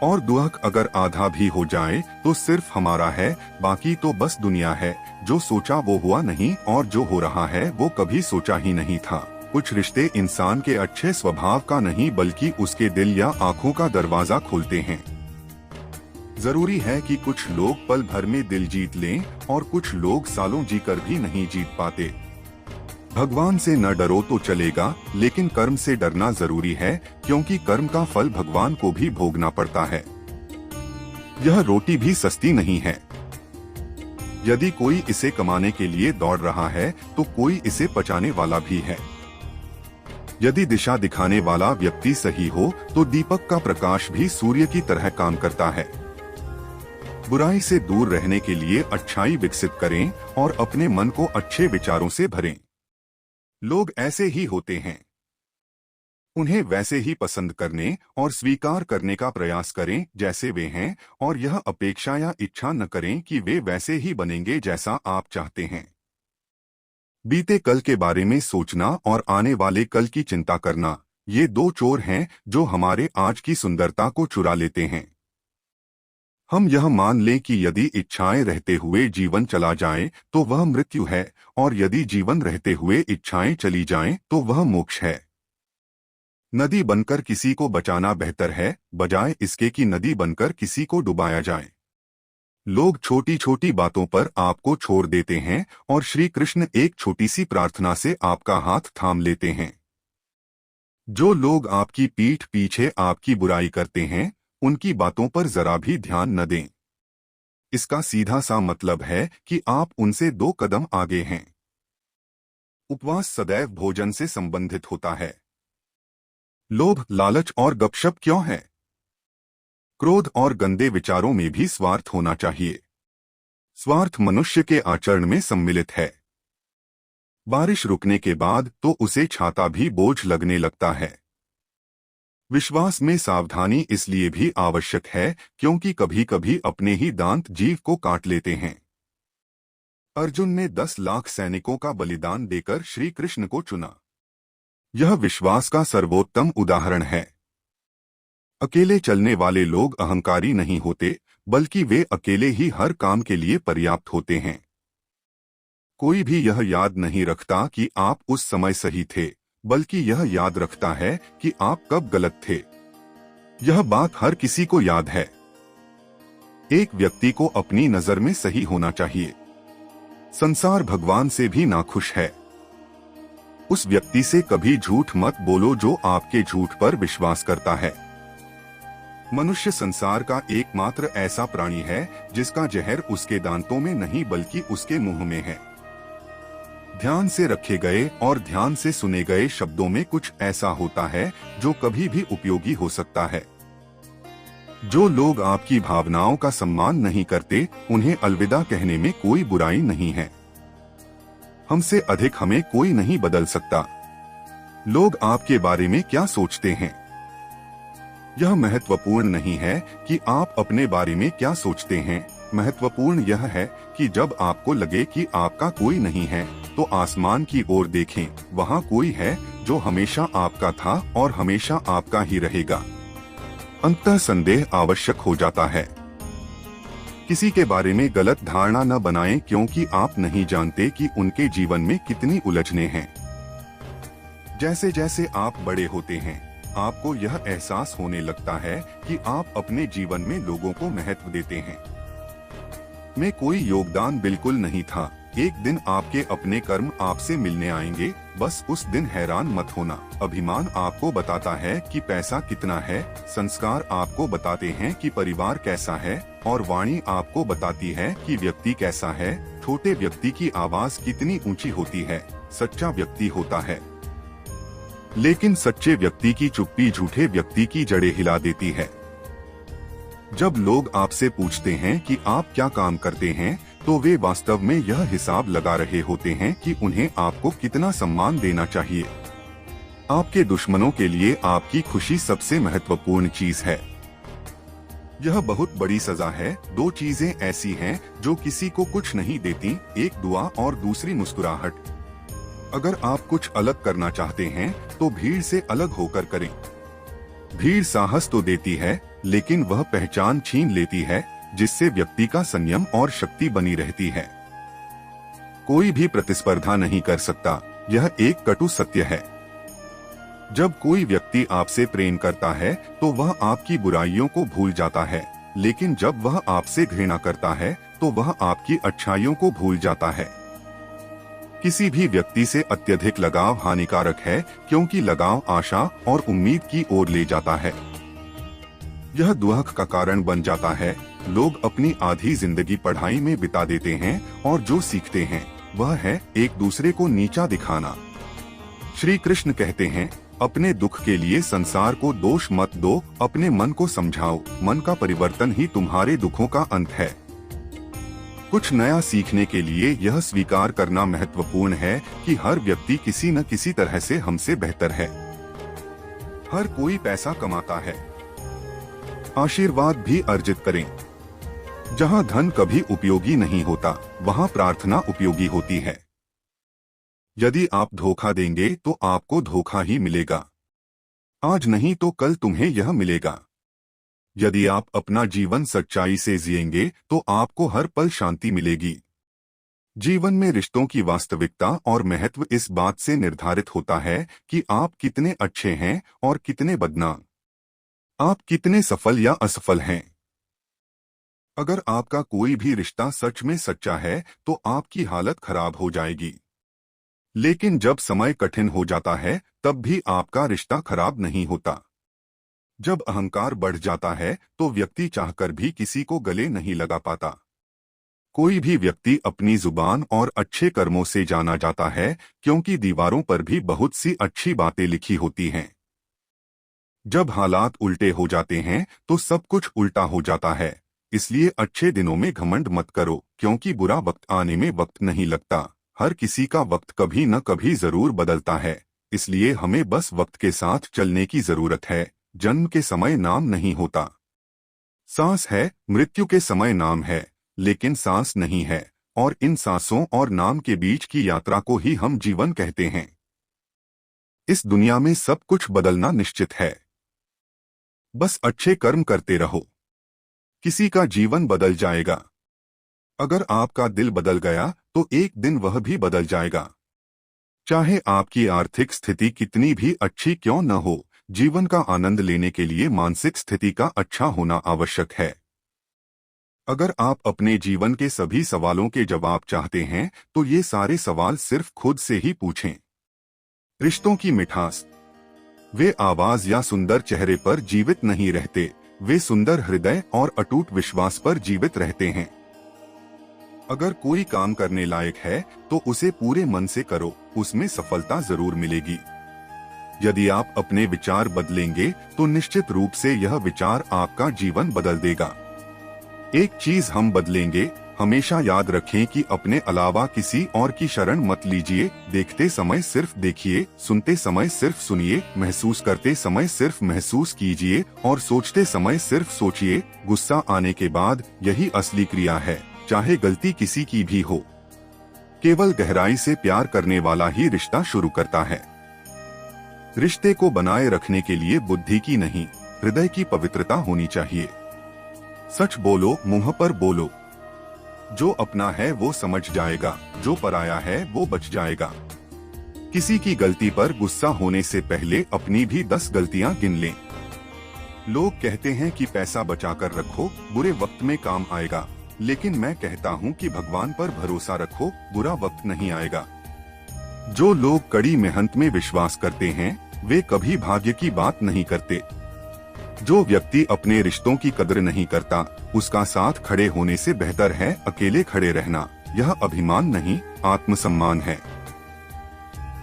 और दुख अगर आधा भी हो जाए तो सिर्फ हमारा है, बाकी तो बस दुनिया है। जो सोचा वो हुआ नहीं और जो हो रहा है वो कभी सोचा ही नहीं था। कुछ रिश्ते इंसान के अच्छे स्वभाव का नहीं बल्कि उसके दिल या आंखों का दरवाजा खोलते हैं। जरूरी है कि कुछ लोग पल भर में दिल जीत लें और कुछ लोग सालों जीकर भी नहीं जीत पाते। भगवान से न डरो तो चलेगा, लेकिन कर्म से डरना जरूरी है, क्योंकि कर्म का फल भगवान को भी भोगना पड़ता है। यह रोटी भी सस्ती नहीं है। यदि कोई इसे कमाने के लिए दौड़ रहा है तो कोई इसे पचाने वाला भी है। यदि दिशा दिखाने वाला व्यक्ति सही हो तो दीपक का प्रकाश भी सूर्य की तरह काम करता है। बुराई से दूर रहने के लिए अच्छाई विकसित करें और अपने मन को अच्छे विचारों से भरें। लोग ऐसे ही होते हैं, उन्हें वैसे ही पसंद करने और स्वीकार करने का प्रयास करें जैसे वे हैं, और यह अपेक्षा या इच्छा न करें कि वे वैसे ही बनेंगे जैसा आप चाहते हैं। बीते कल के बारे में सोचना और आने वाले कल की चिंता करना, ये दो चोर हैं जो हमारे आज की सुंदरता को चुरा लेते हैं। हम यह मान लें कि यदि इच्छाएं रहते हुए जीवन चला जाए तो वह मृत्यु है, और यदि जीवन रहते हुए इच्छाएं चली जाएं तो वह मोक्ष है। नदी बनकर किसी को बचाना बेहतर है, बजाय इसके कि नदी बनकर किसी को डुबाया जाए। लोग छोटी छोटी बातों पर आपको छोड़ देते हैं, और श्री कृष्ण एक छोटी सी प्रार्थना से आपका हाथ थाम लेते हैं। जो लोग आपकी पीठ पीछे आपकी बुराई करते हैं, उनकी बातों पर जरा भी ध्यान न दें। इसका सीधा सा मतलब है कि आप उनसे 2 कदम आगे हैं। उपवास सदैव भोजन से संबंधित होता है। लोभ, लालच और गपशप क्यों है? क्रोध और गंदे विचारों में भी स्वार्थ होना चाहिए। स्वार्थ मनुष्य के आचरण में सम्मिलित है। बारिश रुकने के बाद तो उसे छाता भी बोझ लगने लगता है। विश्वास में सावधानी इसलिए भी आवश्यक है क्योंकि कभी कभी अपने ही दांत जीव को काट लेते हैं। अर्जुन ने 10 लाख सैनिकों का बलिदान देकर श्री कृष्ण को चुना। यह विश्वास का सर्वोत्तम उदाहरण है। अकेले चलने वाले लोग अहंकारी नहीं होते, बल्कि वे अकेले ही हर काम के लिए पर्याप्त होते हैं। कोई भी यह याद नहीं रखता कि आप उस समय सही थे, बल्कि यह याद रखता है कि आप कब गलत थे। यह बात हर किसी को याद है। एक व्यक्ति को अपनी नजर में सही होना चाहिए। संसार भगवान से भी नाखुश है। उस व्यक्ति से कभी झूठ मत बोलो जो आपके झूठ पर विश्वास करता है। मनुष्य संसार का एकमात्र ऐसा प्राणी है जिसका जहर उसके दांतों में नहीं बल्कि उसके मुंह में है। ध्यान से रखे गए और ध्यान से सुने गए शब्दों में कुछ ऐसा होता है जो कभी भी उपयोगी हो सकता है। जो लोग आपकी भावनाओं का सम्मान नहीं करते, उन्हें अलविदा कहने में कोई बुराई नहीं है। हमसे अधिक हमें कोई नहीं बदल सकता। लोग आपके बारे में क्या सोचते हैं, यह महत्वपूर्ण नहीं है कि आप अपने बारे में क्या सोचते हैं। महत्वपूर्ण यह है कि जब आपको लगे कि आपका कोई नहीं है, तो आसमान की ओर देखें। वहाँ कोई है जो हमेशा आपका था और हमेशा आपका ही रहेगा। अंततः संदेह आवश्यक हो जाता है। किसी के बारे में गलत धारणा न बनाएं, क्योंकि आप नहीं जानते कि उनके जीवन में कितनी उलझने हैं। जैसे जैसे आप बड़े होते हैं, आपको यह एहसास होने लगता है कि आप अपने जीवन में लोगों को महत्व देते हैं। में कोई योगदान बिल्कुल नहीं था। एक दिन आपके अपने कर्म आपसे मिलने आएंगे, बस उस दिन हैरान मत होना। अभिमान आपको बताता है कि पैसा कितना है, संस्कार आपको बताते हैं कि परिवार कैसा है, और वाणी आपको बताती है कि व्यक्ति कैसा है। छोटे व्यक्ति की आवाज कितनी ऊंची होती है, सच्चा व्यक्ति होता है। लेकिन सच्चे व्यक्ति की चुप्पी झूठे व्यक्ति की जड़ें हिला देती है। जब लोग आपसे पूछते हैं कि आप क्या काम करते हैं, तो वे वास्तव में यह हिसाब लगा रहे होते हैं कि उन्हें आपको कितना सम्मान देना चाहिए। आपके दुश्मनों के लिए आपकी खुशी सबसे महत्वपूर्ण चीज है। यह बहुत बड़ी सजा है। 2 चीजें ऐसी हैं जो किसी को कुछ नहीं देती, एक दुआ और दूसरी मुस्कुराहट। अगर आप कुछ अलग करना चाहते हैं तो भीड़ से अलग होकर करें। भीड़ साहस तो देती है, लेकिन वह पहचान छीन लेती है, जिससे व्यक्ति का संयम और शक्ति बनी रहती है। कोई भी प्रतिस्पर्धा नहीं कर सकता, यह एक कटु सत्य है। जब कोई व्यक्ति आपसे प्रेम करता है तो वह आपकी बुराइयों को भूल जाता है, लेकिन जब वह आपसे घृणा करता है तो वह आपकी अच्छाइयों को भूल जाता है। किसी भी व्यक्ति से अत्यधिक लगाव हानिकारक है, क्योंकि लगाव आशा और उम्मीद की ओर ले जाता है। यह दुख का कारण बन जाता है। लोग अपनी आधी जिंदगी पढ़ाई में बिता देते हैं, और जो सीखते हैं वह है एक दूसरे को नीचा दिखाना। श्री कृष्ण कहते हैं, अपने दुख के लिए संसार को दोष मत दो, अपने मन को समझाओ। मन का परिवर्तन ही तुम्हारे दुखों का अंत है। कुछ नया सीखने के लिए यह स्वीकार करना महत्वपूर्ण है कि हर व्यक्ति किसी न किसी तरह से हमसे बेहतर है। हर कोई पैसा कमाता है। आशीर्वाद भी अर्जित करें। जहां धन कभी उपयोगी नहीं होता, वहां प्रार्थना उपयोगी होती है। यदि आप धोखा देंगे तो आपको धोखा ही मिलेगा। आज नहीं तो कल तुम्हें यह मिलेगा। यदि आप अपना जीवन सच्चाई से जिएंगे तो आपको हर पल शांति मिलेगी। जीवन में रिश्तों की वास्तविकता और महत्व इस बात से निर्धारित होता है कि आप कितने अच्छे हैं और कितने बदनाम, आप कितने सफल या असफल हैं। अगर आपका कोई भी रिश्ता सच में सच्चा है तो आपकी हालत खराब हो जाएगी। लेकिन जब समय कठिन हो जाता है तब भी आपका रिश्ता खराब नहीं होता। जब अहंकार बढ़ जाता है तो व्यक्ति चाहकर भी किसी को गले नहीं लगा पाता। कोई भी व्यक्ति अपनी जुबान और अच्छे कर्मों से जाना जाता है, क्योंकि दीवारों पर भी बहुत सी अच्छी बातें लिखी होती हैं। जब हालात उल्टे हो जाते हैं तो सब कुछ उल्टा हो जाता है। इसलिए अच्छे दिनों में घमंड मत करो, क्योंकि बुरा वक्त आने में वक्त नहीं लगता। हर किसी का वक्त कभी न कभी जरूर बदलता है, इसलिए हमें बस वक्त के साथ चलने की जरूरत है। जन्म के समय नाम नहीं होता, सांस है। मृत्यु के समय नाम है, लेकिन सांस नहीं है। और इन सांसों और नाम के बीच की यात्रा को ही हम जीवन कहते हैं। इस दुनिया में सब कुछ बदलना निश्चित है, बस अच्छे कर्म करते रहो। किसी का जीवन बदल जाएगा। अगर आपका दिल बदल गया तो एक दिन वह भी बदल जाएगा। चाहे आपकी आर्थिक स्थिति कितनी भी अच्छी क्यों न हो, जीवन का आनंद लेने के लिए मानसिक स्थिति का अच्छा होना आवश्यक है। अगर आप अपने जीवन के सभी सवालों के जवाब चाहते हैं तो ये सारे सवाल सिर्फ खुद से ही पूछें। रिश्तों की मिठास, वे आवाज या सुंदर चेहरे पर जीवित नहीं रहते, वे सुंदर हृदय और अटूट विश्वास पर जीवित रहते हैं। अगर कोई काम करने लायक है तो उसे पूरे मन से करो, उसमें सफलता जरूर मिलेगी। यदि आप अपने विचार बदलेंगे तो निश्चित रूप से यह विचार आपका जीवन बदल देगा। एक चीज हम बदलेंगे, हमेशा याद रखें कि अपने अलावा किसी और की शरण मत लीजिए। देखते समय सिर्फ देखिए, सुनते समय सिर्फ सुनिए, महसूस करते समय सिर्फ महसूस कीजिए और सोचते समय सिर्फ सोचिए। गुस्सा आने के बाद यही असली क्रिया है, चाहे गलती किसी की भी हो। केवल गहराई से प्यार करने वाला ही रिश्ता शुरू करता है। रिश्ते को बनाए रखने के लिए बुद्धि की नहीं, हृदय की पवित्रता होनी चाहिए। सच बोलो, मुंह पर बोलो। जो अपना है वो समझ जाएगा, जो पराया है वो बच जाएगा। किसी की गलती पर गुस्सा होने से पहले अपनी भी 10 गलतियां गिन लें। लोग कहते हैं कि पैसा बचाकर रखो, बुरे वक्त में काम आएगा, लेकिन मैं कहता हूं कि भगवान पर भरोसा रखो, बुरा वक्त नहीं आएगा। जो लोग कड़ी मेहनत में विश्वास करते हैं वे कभी भाग्य की बात नहीं करते। जो व्यक्ति अपने रिश्तों की कदर नहीं करता, उसका साथ खड़े होने से बेहतर है अकेले खड़े रहना। यह अभिमान नहीं, आत्मसम्मान है।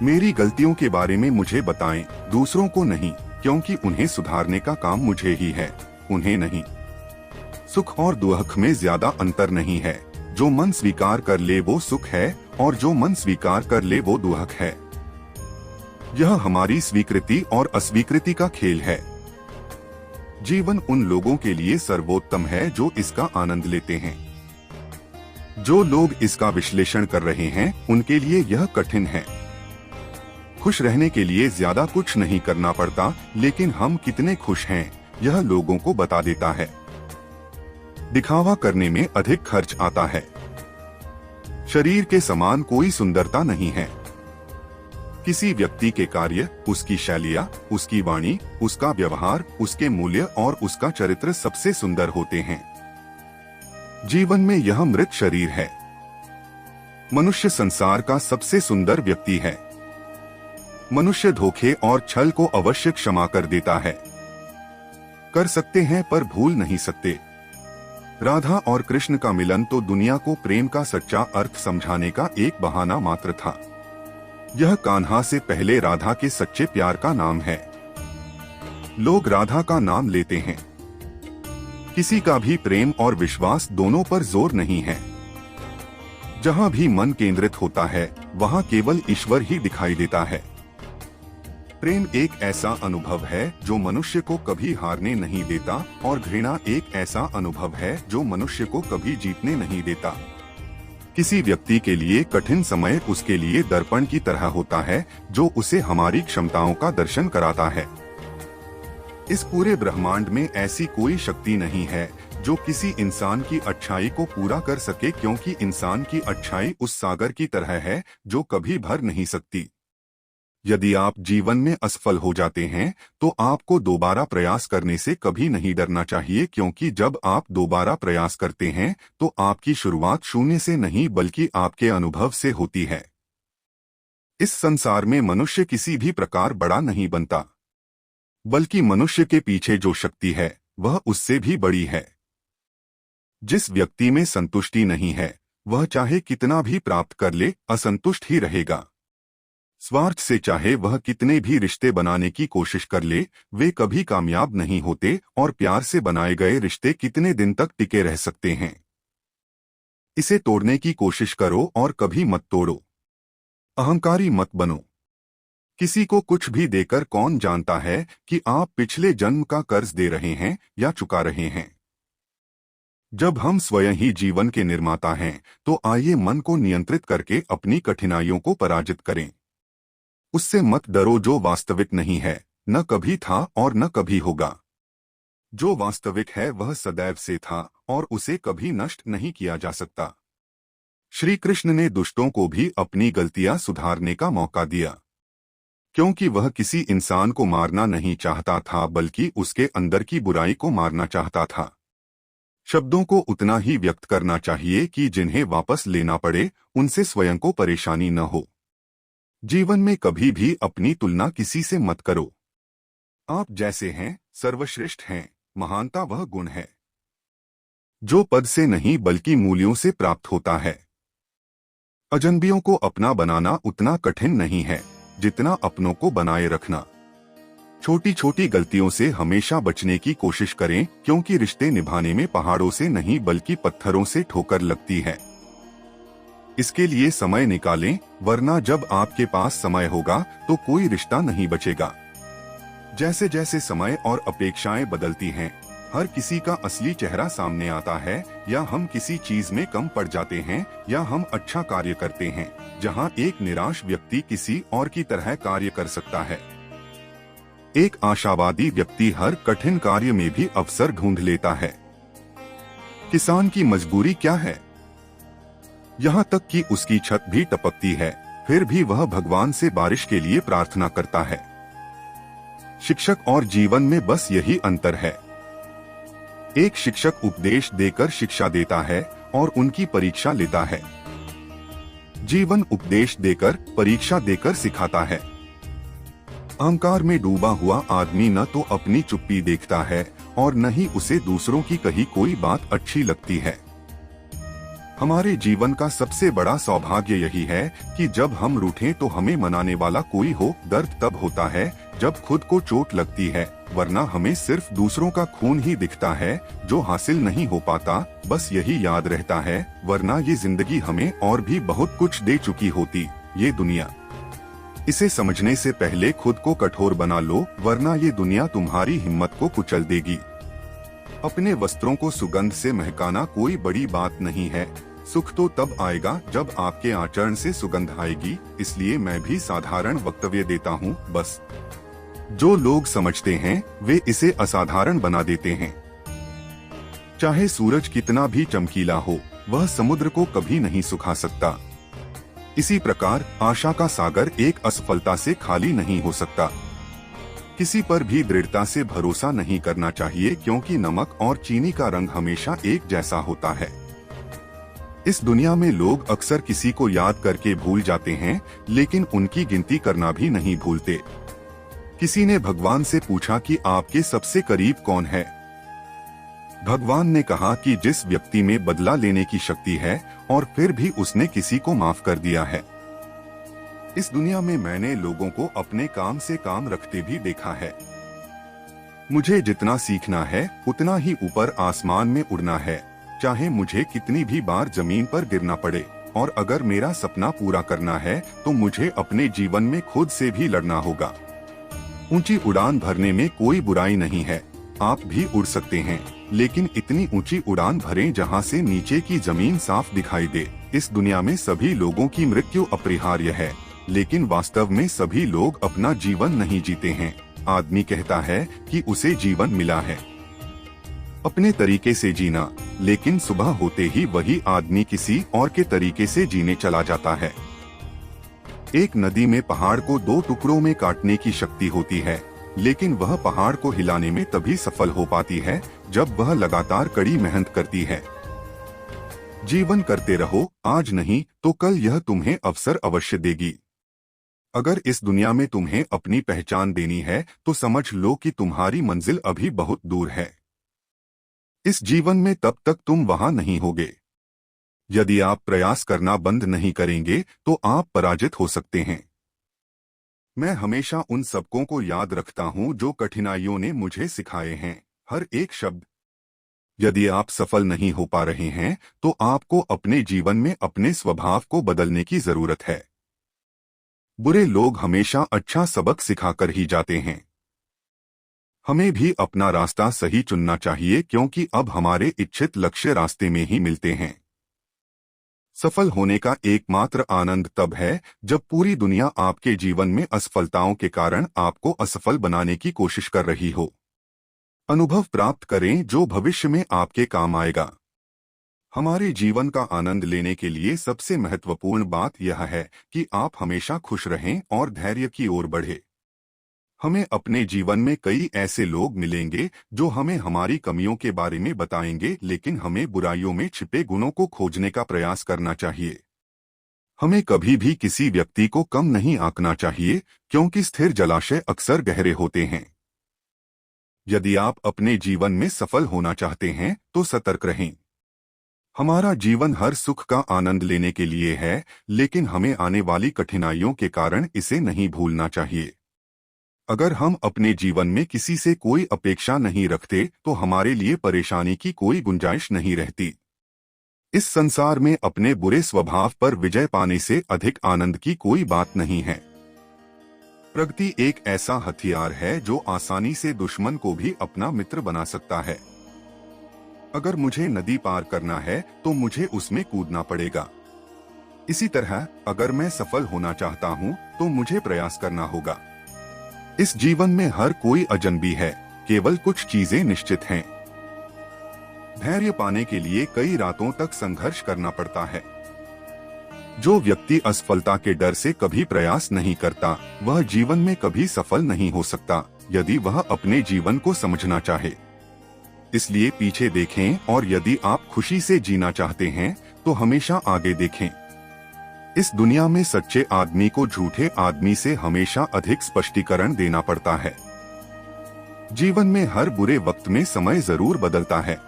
मेरी गलतियों के बारे में मुझे बताएं, दूसरों को नहीं, क्योंकि उन्हें सुधारने का काम मुझे ही है, उन्हें नहीं। सुख और दुख में ज्यादा अंतर नहीं है। जो मन स्वीकार कर ले वो सुख है, और जो मन स्वीकार कर ले वो दुख है। यह हमारी स्वीकृति और अस्वीकृति का खेल है। जीवन उन लोगों के लिए सर्वोत्तम है जो इसका आनंद लेते हैं। जो लोग इसका विश्लेषण कर रहे हैं उनके लिए यह कठिन है। खुश रहने के लिए ज्यादा कुछ नहीं करना पड़ता, लेकिन हम कितने खुश हैं यह लोगों को बता देता है। दिखावा करने में अधिक खर्च आता है। शरीर के समान कोई सुंदरता नहीं है। किसी व्यक्ति के कार्य, उसकी शैलियाँ, उसकी वाणी, उसका व्यवहार, उसके मूल्य और उसका चरित्र सबसे सुंदर होते हैं। जीवन में यह मृत शरीर है। मनुष्य संसार का सबसे सुंदर व्यक्ति है। मनुष्य धोखे और छल को अवश्य क्षमा कर देता है। कर सकते हैं पर भूल नहीं सकते। राधा और कृष्ण का मिलन तो दुनिया को प्रेम का सच्चा अर्थ समझाने का एक बहाना मात्र था। यह कान्हा से पहले राधा के सच्चे प्यार का नाम है। लोग राधा का नाम लेते हैं। किसी का भी प्रेम और विश्वास दोनों पर जोर नहीं है। जहां भी मन केंद्रित होता है वहां केवल ईश्वर ही दिखाई देता है। प्रेम एक ऐसा अनुभव है जो मनुष्य को कभी हारने नहीं देता, और घृणा एक ऐसा अनुभव है जो मनुष्य को कभी जीतने नहीं देता। किसी व्यक्ति के लिए कठिन समय उसके लिए दर्पण की तरह होता है, जो उसे हमारी क्षमताओं का दर्शन कराता है। इस पूरे ब्रह्मांड में ऐसी कोई शक्ति नहीं है जो किसी इंसान की अच्छाई को पूरा कर सके, क्योंकि इंसान की अच्छाई उस सागर की तरह है जो कभी भर नहीं सकती। यदि आप जीवन में असफल हो जाते हैं तो आपको दोबारा प्रयास करने से कभी नहीं डरना चाहिए, क्योंकि जब आप दोबारा प्रयास करते हैं तो आपकी शुरुआत शून्य से नहीं बल्कि आपके अनुभव से होती है। इस संसार में मनुष्य किसी भी प्रकार बड़ा नहीं बनता, बल्कि मनुष्य के पीछे जो शक्ति है वह उससे भी बड़ी है। जिस व्यक्ति में संतुष्टि नहीं है वह चाहे कितना भी प्राप्त कर ले असंतुष्ट ही रहेगा। स्वार्थ से चाहे वह कितने भी रिश्ते बनाने की कोशिश कर ले, वे कभी कामयाब नहीं होते, और प्यार से बनाए गए रिश्ते कितने दिन तक टिके रह सकते हैं। इसे तोड़ने की कोशिश करो और कभी मत तोड़ो। अहंकारी मत बनो। किसी को कुछ भी देकर कौन जानता है कि आप पिछले जन्म का कर्ज दे रहे हैं या चुका रहे हैं। जब हम स्वयं ही जीवन के निर्माता हैं तो आइए मन को नियंत्रित करके अपनी कठिनाइयों को पराजित करें। उससे मत डरो जो वास्तविक नहीं है, न कभी था और न कभी होगा। जो वास्तविक है वह सदैव से था और उसे कभी नष्ट नहीं किया जा सकता। श्री कृष्ण ने दुष्टों को भी अपनी गलतियां सुधारने का मौका दिया, क्योंकि वह किसी इंसान को मारना नहीं चाहता था बल्कि उसके अंदर की बुराई को मारना चाहता था। शब्दों को उतना ही व्यक्त करना चाहिए कि जिन्हें वापस लेना पड़े, उनसे स्वयं को परेशानी न हो। जीवन में कभी भी अपनी तुलना किसी से मत करो। आप जैसे हैं सर्वश्रेष्ठ हैं, महानता वह गुण है जो पद से नहीं बल्कि मूल्यों से प्राप्त होता है। अजनबियों को अपना बनाना उतना कठिन नहीं है जितना अपनों को बनाए रखना। छोटी छोटी गलतियों से हमेशा बचने की कोशिश करें, क्योंकि रिश्ते निभाने में पहाड़ों से नहीं बल्कि पत्थरों से ठोकर लगती है। इसके लिए समय निकालें, वरना जब आपके पास समय होगा तो कोई रिश्ता नहीं बचेगा। जैसे जैसे समय और अपेक्षाएं बदलती हैं, हर किसी का असली चेहरा सामने आता है। या हम किसी चीज में कम पड़ जाते हैं या हम अच्छा कार्य करते हैं, जहां एक निराश व्यक्ति किसी और की तरह कार्य कर सकता है। एक आशावादी व्यक्ति हर कठिन कार्य में भी अवसर ढूंढ लेता है। किसान की मजबूरी क्या है? यहाँ तक कि उसकी छत भी टपकती है, फिर भी वह भगवान से बारिश के लिए प्रार्थना करता है। शिक्षक और जीवन में बस यही अंतर है। एक शिक्षक उपदेश देकर शिक्षा देता है और उनकी परीक्षा लेता है। जीवन उपदेश देकर परीक्षा देकर सिखाता है। अहंकार में डूबा हुआ आदमी न तो अपनी चुप्पी देखता है और न ही उसे दूसरों की कही कोई बात अच्छी लगती है। हमारे जीवन का सबसे बड़ा सौभाग्य यही है कि जब हम रूठें तो हमें मनाने वाला कोई हो। दर्द तब होता है जब खुद को चोट लगती है, वरना हमें सिर्फ दूसरों का खून ही दिखता है जो हासिल नहीं हो पाता। बस यही याद रहता है, वरना ये जिंदगी हमें और भी बहुत कुछ दे चुकी होती, ये दुनिया। इसे समझने से पहले खुद को कठोर बना लो, वरना ये दुनिया तुम्हारी हिम्मत को कुचल देगी। अपने वस्त्रों को सुगंध से महकाना कोई बड़ी बात नहीं है। सुख तो तब आएगा जब आपके आचरण से सुगंध आएगी। इसलिए मैं भी साधारण वक्तव्य देता हूँ। बस जो लोग समझते हैं वे इसे असाधारण बना देते हैं। चाहे सूरज कितना भी चमकीला हो, वह समुद्र को कभी नहीं सुखा सकता। इसी प्रकार आशा का सागर एक असफलता से खाली नहीं हो सकता। किसी पर भी दृढ़ता से भरोसा नहीं करना चाहिए, क्योंकि नमक और चीनी का रंग हमेशा एक जैसा होता है। इस दुनिया में लोग अक्सर किसी को याद करके भूल जाते हैं, लेकिन उनकी गिनती करना भी नहीं भूलते। किसी ने भगवान से पूछा कि आपके सबसे करीब कौन है? भगवान ने कहा कि जिस व्यक्ति में बदला लेने की शक्ति है और फिर भी उसने किसी को माफ कर दिया है। इस दुनिया में मैंने लोगों को अपने काम से काम रखते भी देखा है। मुझे जितना सीखना है उतना ही ऊपर आसमान में उड़ना है, चाहे मुझे कितनी भी बार जमीन पर गिरना पड़े। और अगर मेरा सपना पूरा करना है तो मुझे अपने जीवन में खुद से भी लड़ना होगा। ऊंची उड़ान भरने में कोई बुराई नहीं है, आप भी उड़ सकते हैं। लेकिन इतनी ऊंची उड़ान भरें जहां से नीचे की जमीन साफ दिखाई दे। इस दुनिया में सभी लोगों की मृत्यु अपरिहार्य है, लेकिन वास्तव में सभी लोग अपना जीवन नहीं जीते हैं। आदमी कहता है कि उसे जीवन मिला है अपने तरीके से जीना, लेकिन सुबह होते ही वही आदमी किसी और के तरीके से जीने चला जाता है। एक नदी में पहाड़ को दो टुकड़ों में काटने की शक्ति होती है, लेकिन वह पहाड़ को हिलाने में तभी सफल हो पाती है जब वह लगातार कड़ी मेहनत करती है। जीवन करते रहो, आज नहीं तो कल यह तुम्हें अवसर अवश्य देगी। अगर इस दुनिया में तुम्हें अपनी पहचान देनी है तो समझ लो कि तुम्हारी मंजिल अभी बहुत दूर है। इस जीवन में तब तक तुम वहां नहीं होगे। यदि आप प्रयास करना बंद नहीं करेंगे तो आप पराजित हो सकते हैं। मैं हमेशा उन सबकों को याद रखता हूं जो कठिनाइयों ने मुझे सिखाए हैं, हर एक शब्द। यदि आप सफल नहीं हो पा रहे हैं तो आपको अपने जीवन में अपने स्वभाव को बदलने की जरूरत है। बुरे लोग हमेशा अच्छा सबक सिखाकर ही जाते हैं। हमें भी अपना रास्ता सही चुनना चाहिए, क्योंकि अब हमारे इच्छित लक्ष्य रास्ते में ही मिलते हैं। सफल होने का एकमात्र आनंद तब है जब पूरी दुनिया आपके जीवन में असफलताओं के कारण आपको असफल बनाने की कोशिश कर रही हो। अनुभव प्राप्त करें जो भविष्य में आपके काम आएगा। हमारे जीवन का आनंद लेने के लिए सबसे महत्वपूर्ण बात यह है कि आप हमेशा खुश रहें और धैर्य की ओर बढ़ें। हमें अपने जीवन में कई ऐसे लोग मिलेंगे जो हमें हमारी कमियों के बारे में बताएंगे, लेकिन हमें बुराइयों में छिपे गुणों को खोजने का प्रयास करना चाहिए। हमें कभी भी किसी व्यक्ति को कम नहीं आंकना चाहिए, क्योंकि स्थिर जलाशय अक्सर गहरे होते हैं। यदि आप अपने जीवन में सफल होना चाहते हैं तो सतर्क रहें। हमारा जीवन हर सुख का आनंद लेने के लिए है, लेकिन हमें आने वाली कठिनाइयों के कारण इसे नहीं भूलना चाहिए। अगर हम अपने जीवन में किसी से कोई अपेक्षा नहीं रखते तो हमारे लिए परेशानी की कोई गुंजाइश नहीं रहती। इस संसार में अपने बुरे स्वभाव पर विजय पाने से अधिक आनंद की कोई बात नहीं है। प्रगति एक ऐसा हथियार है जो आसानी से दुश्मन को भी अपना मित्र बना सकता है। अगर मुझे नदी पार करना है तो मुझे उसमें कूदना पड़ेगा। इसी तरह अगर मैं सफल होना चाहता हूं तो मुझे प्रयास करना होगा। इस जीवन में हर कोई अजनबी है, केवल कुछ चीजें निश्चित हैं। धैर्य पाने के लिए कई रातों तक संघर्ष करना पड़ता है। जो व्यक्ति असफलता के डर से कभी प्रयास नहीं करता वह जीवन में कभी सफल नहीं हो सकता, यदि वह अपने जीवन को समझना चाहे। इसलिए पीछे देखें, और यदि आप खुशी से जीना चाहते हैं तो हमेशा आगे देखें। इस दुनिया में सच्चे आदमी को झूठे आदमी से हमेशा अधिक स्पष्टीकरण देना पड़ता है। जीवन में हर बुरे वक्त में समय जरूर बदलता है।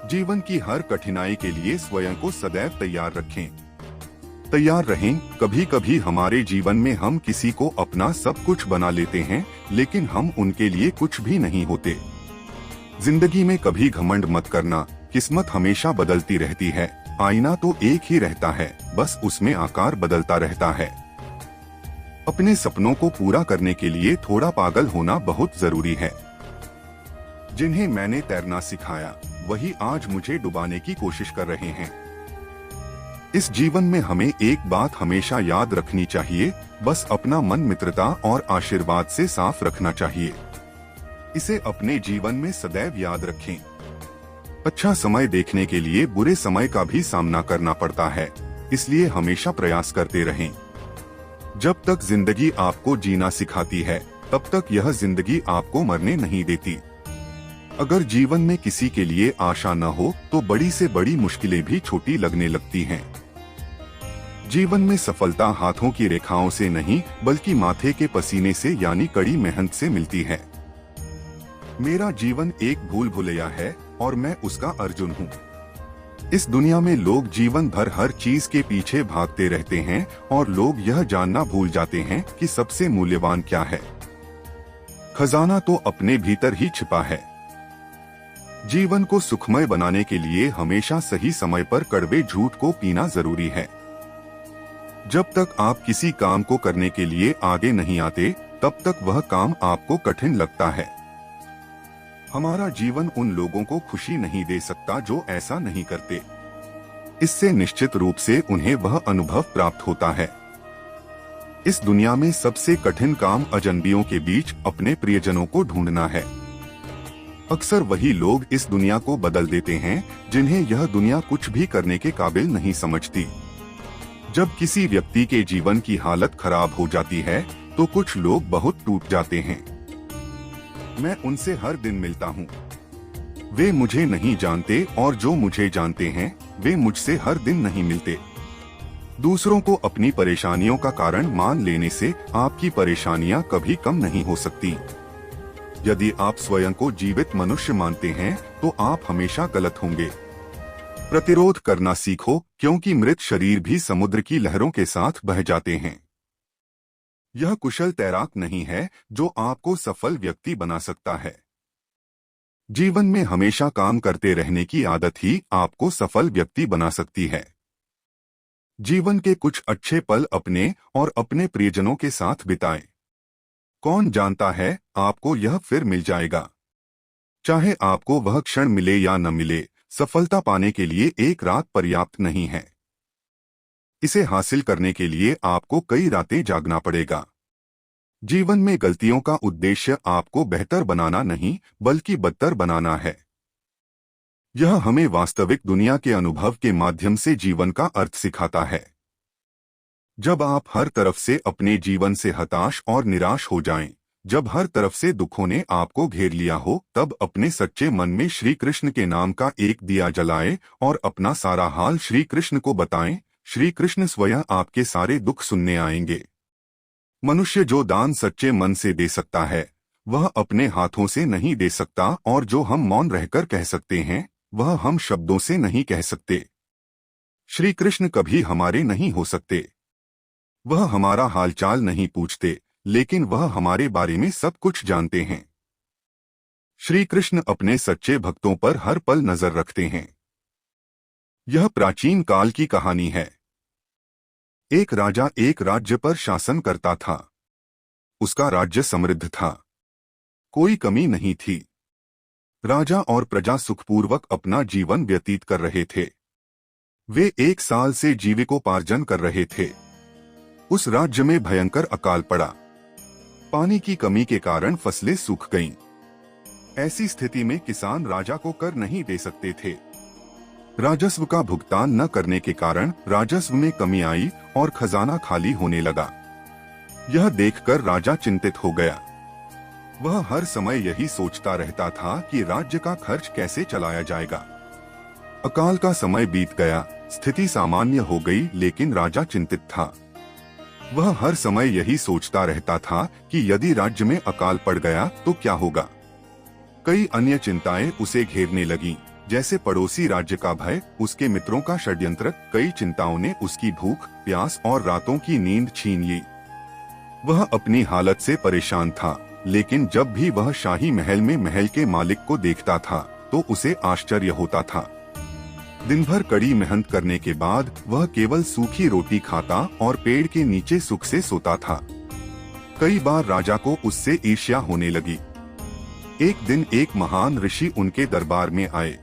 जीवन की हर कठिनाई के लिए स्वयं को सदैव तैयार रखें। तैयार रहें। कभी कभी हमारे जीवन में हम किसी को अपना सब कुछ बना लेते हैं, लेकिन हम उनके लिए कुछ भी नहीं होते। जिंदगी में कभी घमंड मत करना, किस्मत हमेशा बदलती रहती है। आईना तो एक ही रहता है, बस उसमें आकार बदलता रहता है। अपने सपनों को पूरा करने के लिए थोड़ा पागल होना बहुत जरूरी है। जिन्हें मैंने तैरना सिखाया वही आज मुझे डुबाने की कोशिश कर रहे हैं। इस जीवन में हमें एक बात हमेशा याद रखनी चाहिए, बस अपना मन मित्रता और आशीर्वाद से साफ रखना चाहिए। इसे अपने जीवन में सदैव याद रखें। अच्छा समय देखने के लिए बुरे समय का भी सामना करना पड़ता है, इसलिए हमेशा प्रयास करते रहें। जब तक जिंदगी आपको जीना सिखाती है तब तक यह जिंदगी आपको मरने नहीं देती। अगर जीवन में किसी के लिए आशा न हो तो बड़ी से बड़ी मुश्किलें भी छोटी लगने लगती हैं। जीवन में सफलता हाथों की रेखाओं से नहीं बल्कि माथे के पसीने से यानी कड़ी मेहनत से मिलती है। मेरा जीवन एक भूल भुलैया है और मैं उसका अर्जुन हूँ। इस दुनिया में लोग जीवन भर हर चीज के पीछे भागते रहते हैं और लोग यह जानना भूल जाते हैं कि सबसे मूल्यवान क्या है। खजाना तो अपने भीतर ही छिपा है। जीवन को सुखमय बनाने के लिए हमेशा सही समय पर कड़वे झूठ को पीना जरूरी है। जब तक आप किसी काम को करने के लिए आगे नहीं आते तब तक वह काम आपको कठिन लगता है। हमारा जीवन उन लोगों को खुशी नहीं दे सकता जो ऐसा नहीं करते। इससे निश्चित रूप से उन्हें वह अनुभव प्राप्त होता है। इस दुनिया में सबसे कठिन काम अजनबियों के बीच अपने प्रियजनों को ढूंढना है। अक्सर वही लोग इस दुनिया को बदल देते हैं जिन्हें यह दुनिया कुछ भी करने के काबिल नहीं समझती। जब किसी व्यक्ति के जीवन की हालत खराब हो जाती है तो कुछ लोग बहुत टूट जाते हैं। मैं उनसे हर दिन मिलता हूँ। वे मुझे नहीं जानते और जो मुझे जानते हैं वे मुझसे हर दिन नहीं मिलते। दूसरों को अपनी परेशानियों का कारण मान लेने से आपकी परेशानियां कभी कम नहीं हो सकती। यदि आप स्वयं को जीवित मनुष्य मानते हैं तो आप हमेशा गलत होंगे। प्रतिरोध करना सीखो, क्योंकि मृत शरीर भी समुद्र की लहरों के साथ बह जाते हैं। यह कुशल तैराक नहीं है जो आपको सफल व्यक्ति बना सकता है। जीवन में हमेशा काम करते रहने की आदत ही आपको सफल व्यक्ति बना सकती है। जीवन के कुछ अच्छे पल अपने और अपने प्रियजनों के साथ बिताएं। कौन जानता है आपको यह फिर मिल जाएगा। चाहे आपको वह क्षण मिले या न मिले, सफलता पाने के लिए एक रात पर्याप्त नहीं है। इसे हासिल करने के लिए आपको कई रातें जागना पड़ेगा। जीवन में गलतियों का उद्देश्य आपको बेहतर बनाना नहीं बल्कि बदतर बनाना है। यह हमें वास्तविक दुनिया के अनुभव के माध्यम से जीवन का अर्थ सिखाता है। जब आप हर तरफ से अपने जीवन से हताश और निराश हो जाएं, जब हर तरफ से दुखों ने आपको घेर लिया हो, तब अपने सच्चे मन में श्री कृष्ण के नाम का एक दिया जलाएं और अपना सारा हाल श्री कृष्ण को बताएं। श्री कृष्ण स्वयं आपके सारे दुख सुनने आएंगे। मनुष्य जो दान सच्चे मन से दे सकता है वह अपने हाथों से नहीं दे सकता, और जो हम मौन रहकर कह सकते हैं वह हम शब्दों से नहीं कह सकते। श्री कृष्ण कभी हमारे नहीं हो सकते। वह हमारा हालचाल नहीं पूछते, लेकिन वह हमारे बारे में सब कुछ जानते हैं। श्री कृष्ण अपने सच्चे भक्तों पर हर पल नजर रखते हैं। यह प्राचीन काल की कहानी है। एक राजा एक राज्य पर शासन करता था। उसका राज्य समृद्ध था, कोई कमी नहीं थी। राजा और प्रजा सुखपूर्वक अपना जीवन व्यतीत कर रहे थे। वे 1 साल से जीविकोपार्जन कर रहे थे। उस राज्य में भयंकर अकाल पड़ा। पानी की कमी के कारण फसलें सूख गईं। ऐसी स्थिति में किसान राजा को कर नहीं दे सकते थे। राजस्व का भुगतान न करने के कारण राजस्व में कमी आई और खजाना खाली होने लगा। यह देखकर राजा चिंतित हो गया। वह हर समय यही सोचता रहता था कि राज्य का खर्च कैसे चलाया जाएगा। अकाल का समय बीत गया, स्थिति सामान्य हो गई, लेकिन राजा चिंतित था। वह हर समय यही सोचता रहता था कि यदि राज्य में अकाल पड़ गया तो क्या होगा। कई अन्य चिंताएं उसे घेरने लगीं, जैसे पड़ोसी राज्य का भय, उसके मित्रों का षड्यंत्र। कई चिंताओं ने उसकी भूख, प्यास और रातों की नींद छीन ली। वह अपनी हालत से परेशान था, लेकिन जब भी वह शाही महल में महल के मालिक को देखता था तो उसे आश्चर्य होता था। दिन भर कड़ी मेहनत करने के बाद वह केवल सूखी रोटी खाता और पेड़ के नीचे सुख से सोता था। कई बार राजा को उससे ईर्ष्या होने लगी। एक दिन एक महान ऋषि उनके दरबार में आए।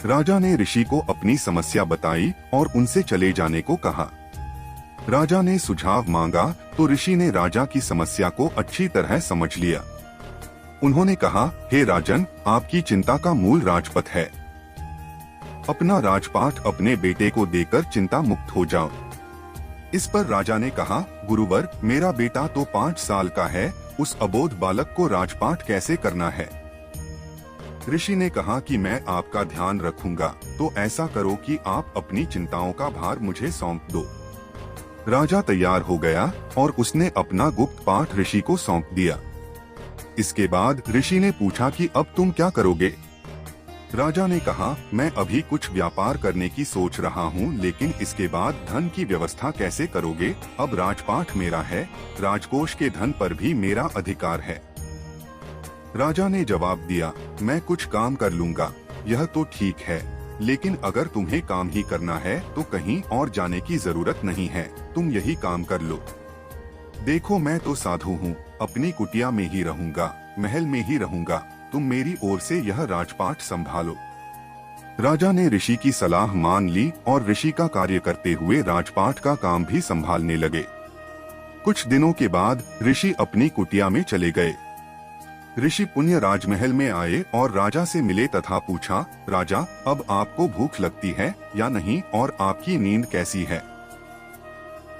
राजा ने ऋषि को अपनी समस्या बताई और उनसे चले जाने को कहा। राजा ने सुझाव मांगा तो ऋषि ने राजा की समस्या को अच्छी तरह समझ लिया। उन्होंने कहा, हे राजन, आपकी चिंता का मूल राजपथ है। अपना राजपाट अपने बेटे को देकर चिंता मुक्त हो जाओ। इस पर राजा ने कहा, गुरुवर, मेरा बेटा तो 5 साल का है, उस अबोध बालक को राजपाट कैसे करना है। ऋषि ने कहा कि मैं आपका ध्यान रखूंगा, तो ऐसा करो कि आप अपनी चिंताओं का भार मुझे सौंप दो। राजा तैयार हो गया और उसने अपना गुप्त पाठ ऋषि को सौंप दिया। इसके बाद ऋषि ने पूछा कि अब तुम क्या करोगे। राजा ने कहा, मैं अभी कुछ व्यापार करने की सोच रहा हूँ, लेकिन इसके बाद धन की व्यवस्था कैसे करोगे। अब राजपाट मेरा है, राजकोष के धन पर भी मेरा अधिकार है। राजा ने जवाब दिया, मैं कुछ काम कर लूंगा, यह तो ठीक है, लेकिन अगर तुम्हें काम ही करना है तो कहीं और जाने की जरूरत नहीं है, तुम यही काम कर लो। देखो, मैं तो साधु हूँ, अपनी कुटिया में ही रहूंगा, महल में ही रहूंगा, तुम मेरी ओर से यह राजपाट संभालो। राजा ने ऋषि की सलाह मान ली और ऋषि का कार्य करते हुए राजपाट का काम भी संभालने लगे। कुछ दिनों के बाद ऋषि अपनी कुटिया में चले गए। ऋषि पुण्य राजमहल में आए और राजा से मिले तथा पूछा, राजा, अब आपको भूख लगती है या नहीं और आपकी नींद कैसी है?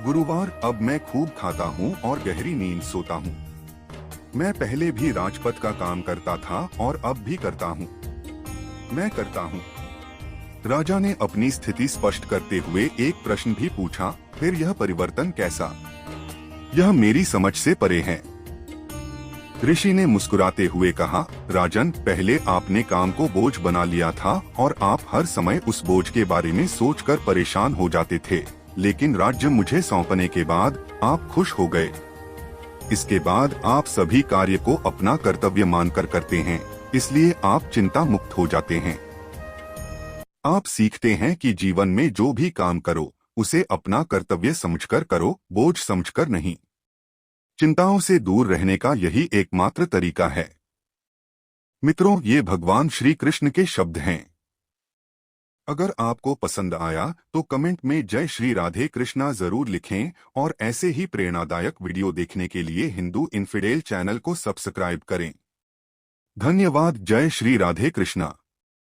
गुरुवार, अब मैं खूब खाता हूँ और गहरी नींद सोता हूँ। मैं पहले भी राजपद का काम करता था और अब भी करता हूँ। मैं करता हूँ। राजा ने अपनी स्थिति स्पष्ट करते हुए एक प्रश्न भी पूछा, फिर यह परिवर्तन कैसा? यह मेरी समझ से परे है। ऋषि ने मुस्कुराते हुए कहा, राजन, पहले आपने काम को बोझ बना लिया था और आप हर समय उस बोझ के बारे में सोचकर परेशान हो जाते थे, लेकिन राज्य मुझे सौंपने के बाद आप खुश हो गए। इसके बाद आप सभी कार्य को अपना कर्तव्य मानकर करते हैं, इसलिए आप चिंता मुक्त हो जाते हैं। आप सीखते हैं कि जीवन में जो भी काम करो उसे अपना कर्तव्य समझकर करो, बोझ समझकर नहीं। चिंताओं से दूर रहने का यही एकमात्र तरीका है। मित्रों, ये भगवान श्री कृष्ण के शब्द हैं। अगर आपको पसंद आया तो कमेंट में जय श्री राधे कृष्णा जरूर लिखें और ऐसे ही प्रेरणादायक वीडियो देखने के लिए हिंदू इन्फिडेल चैनल को सब्सक्राइब करें। धन्यवाद। जय श्री राधे कृष्णा।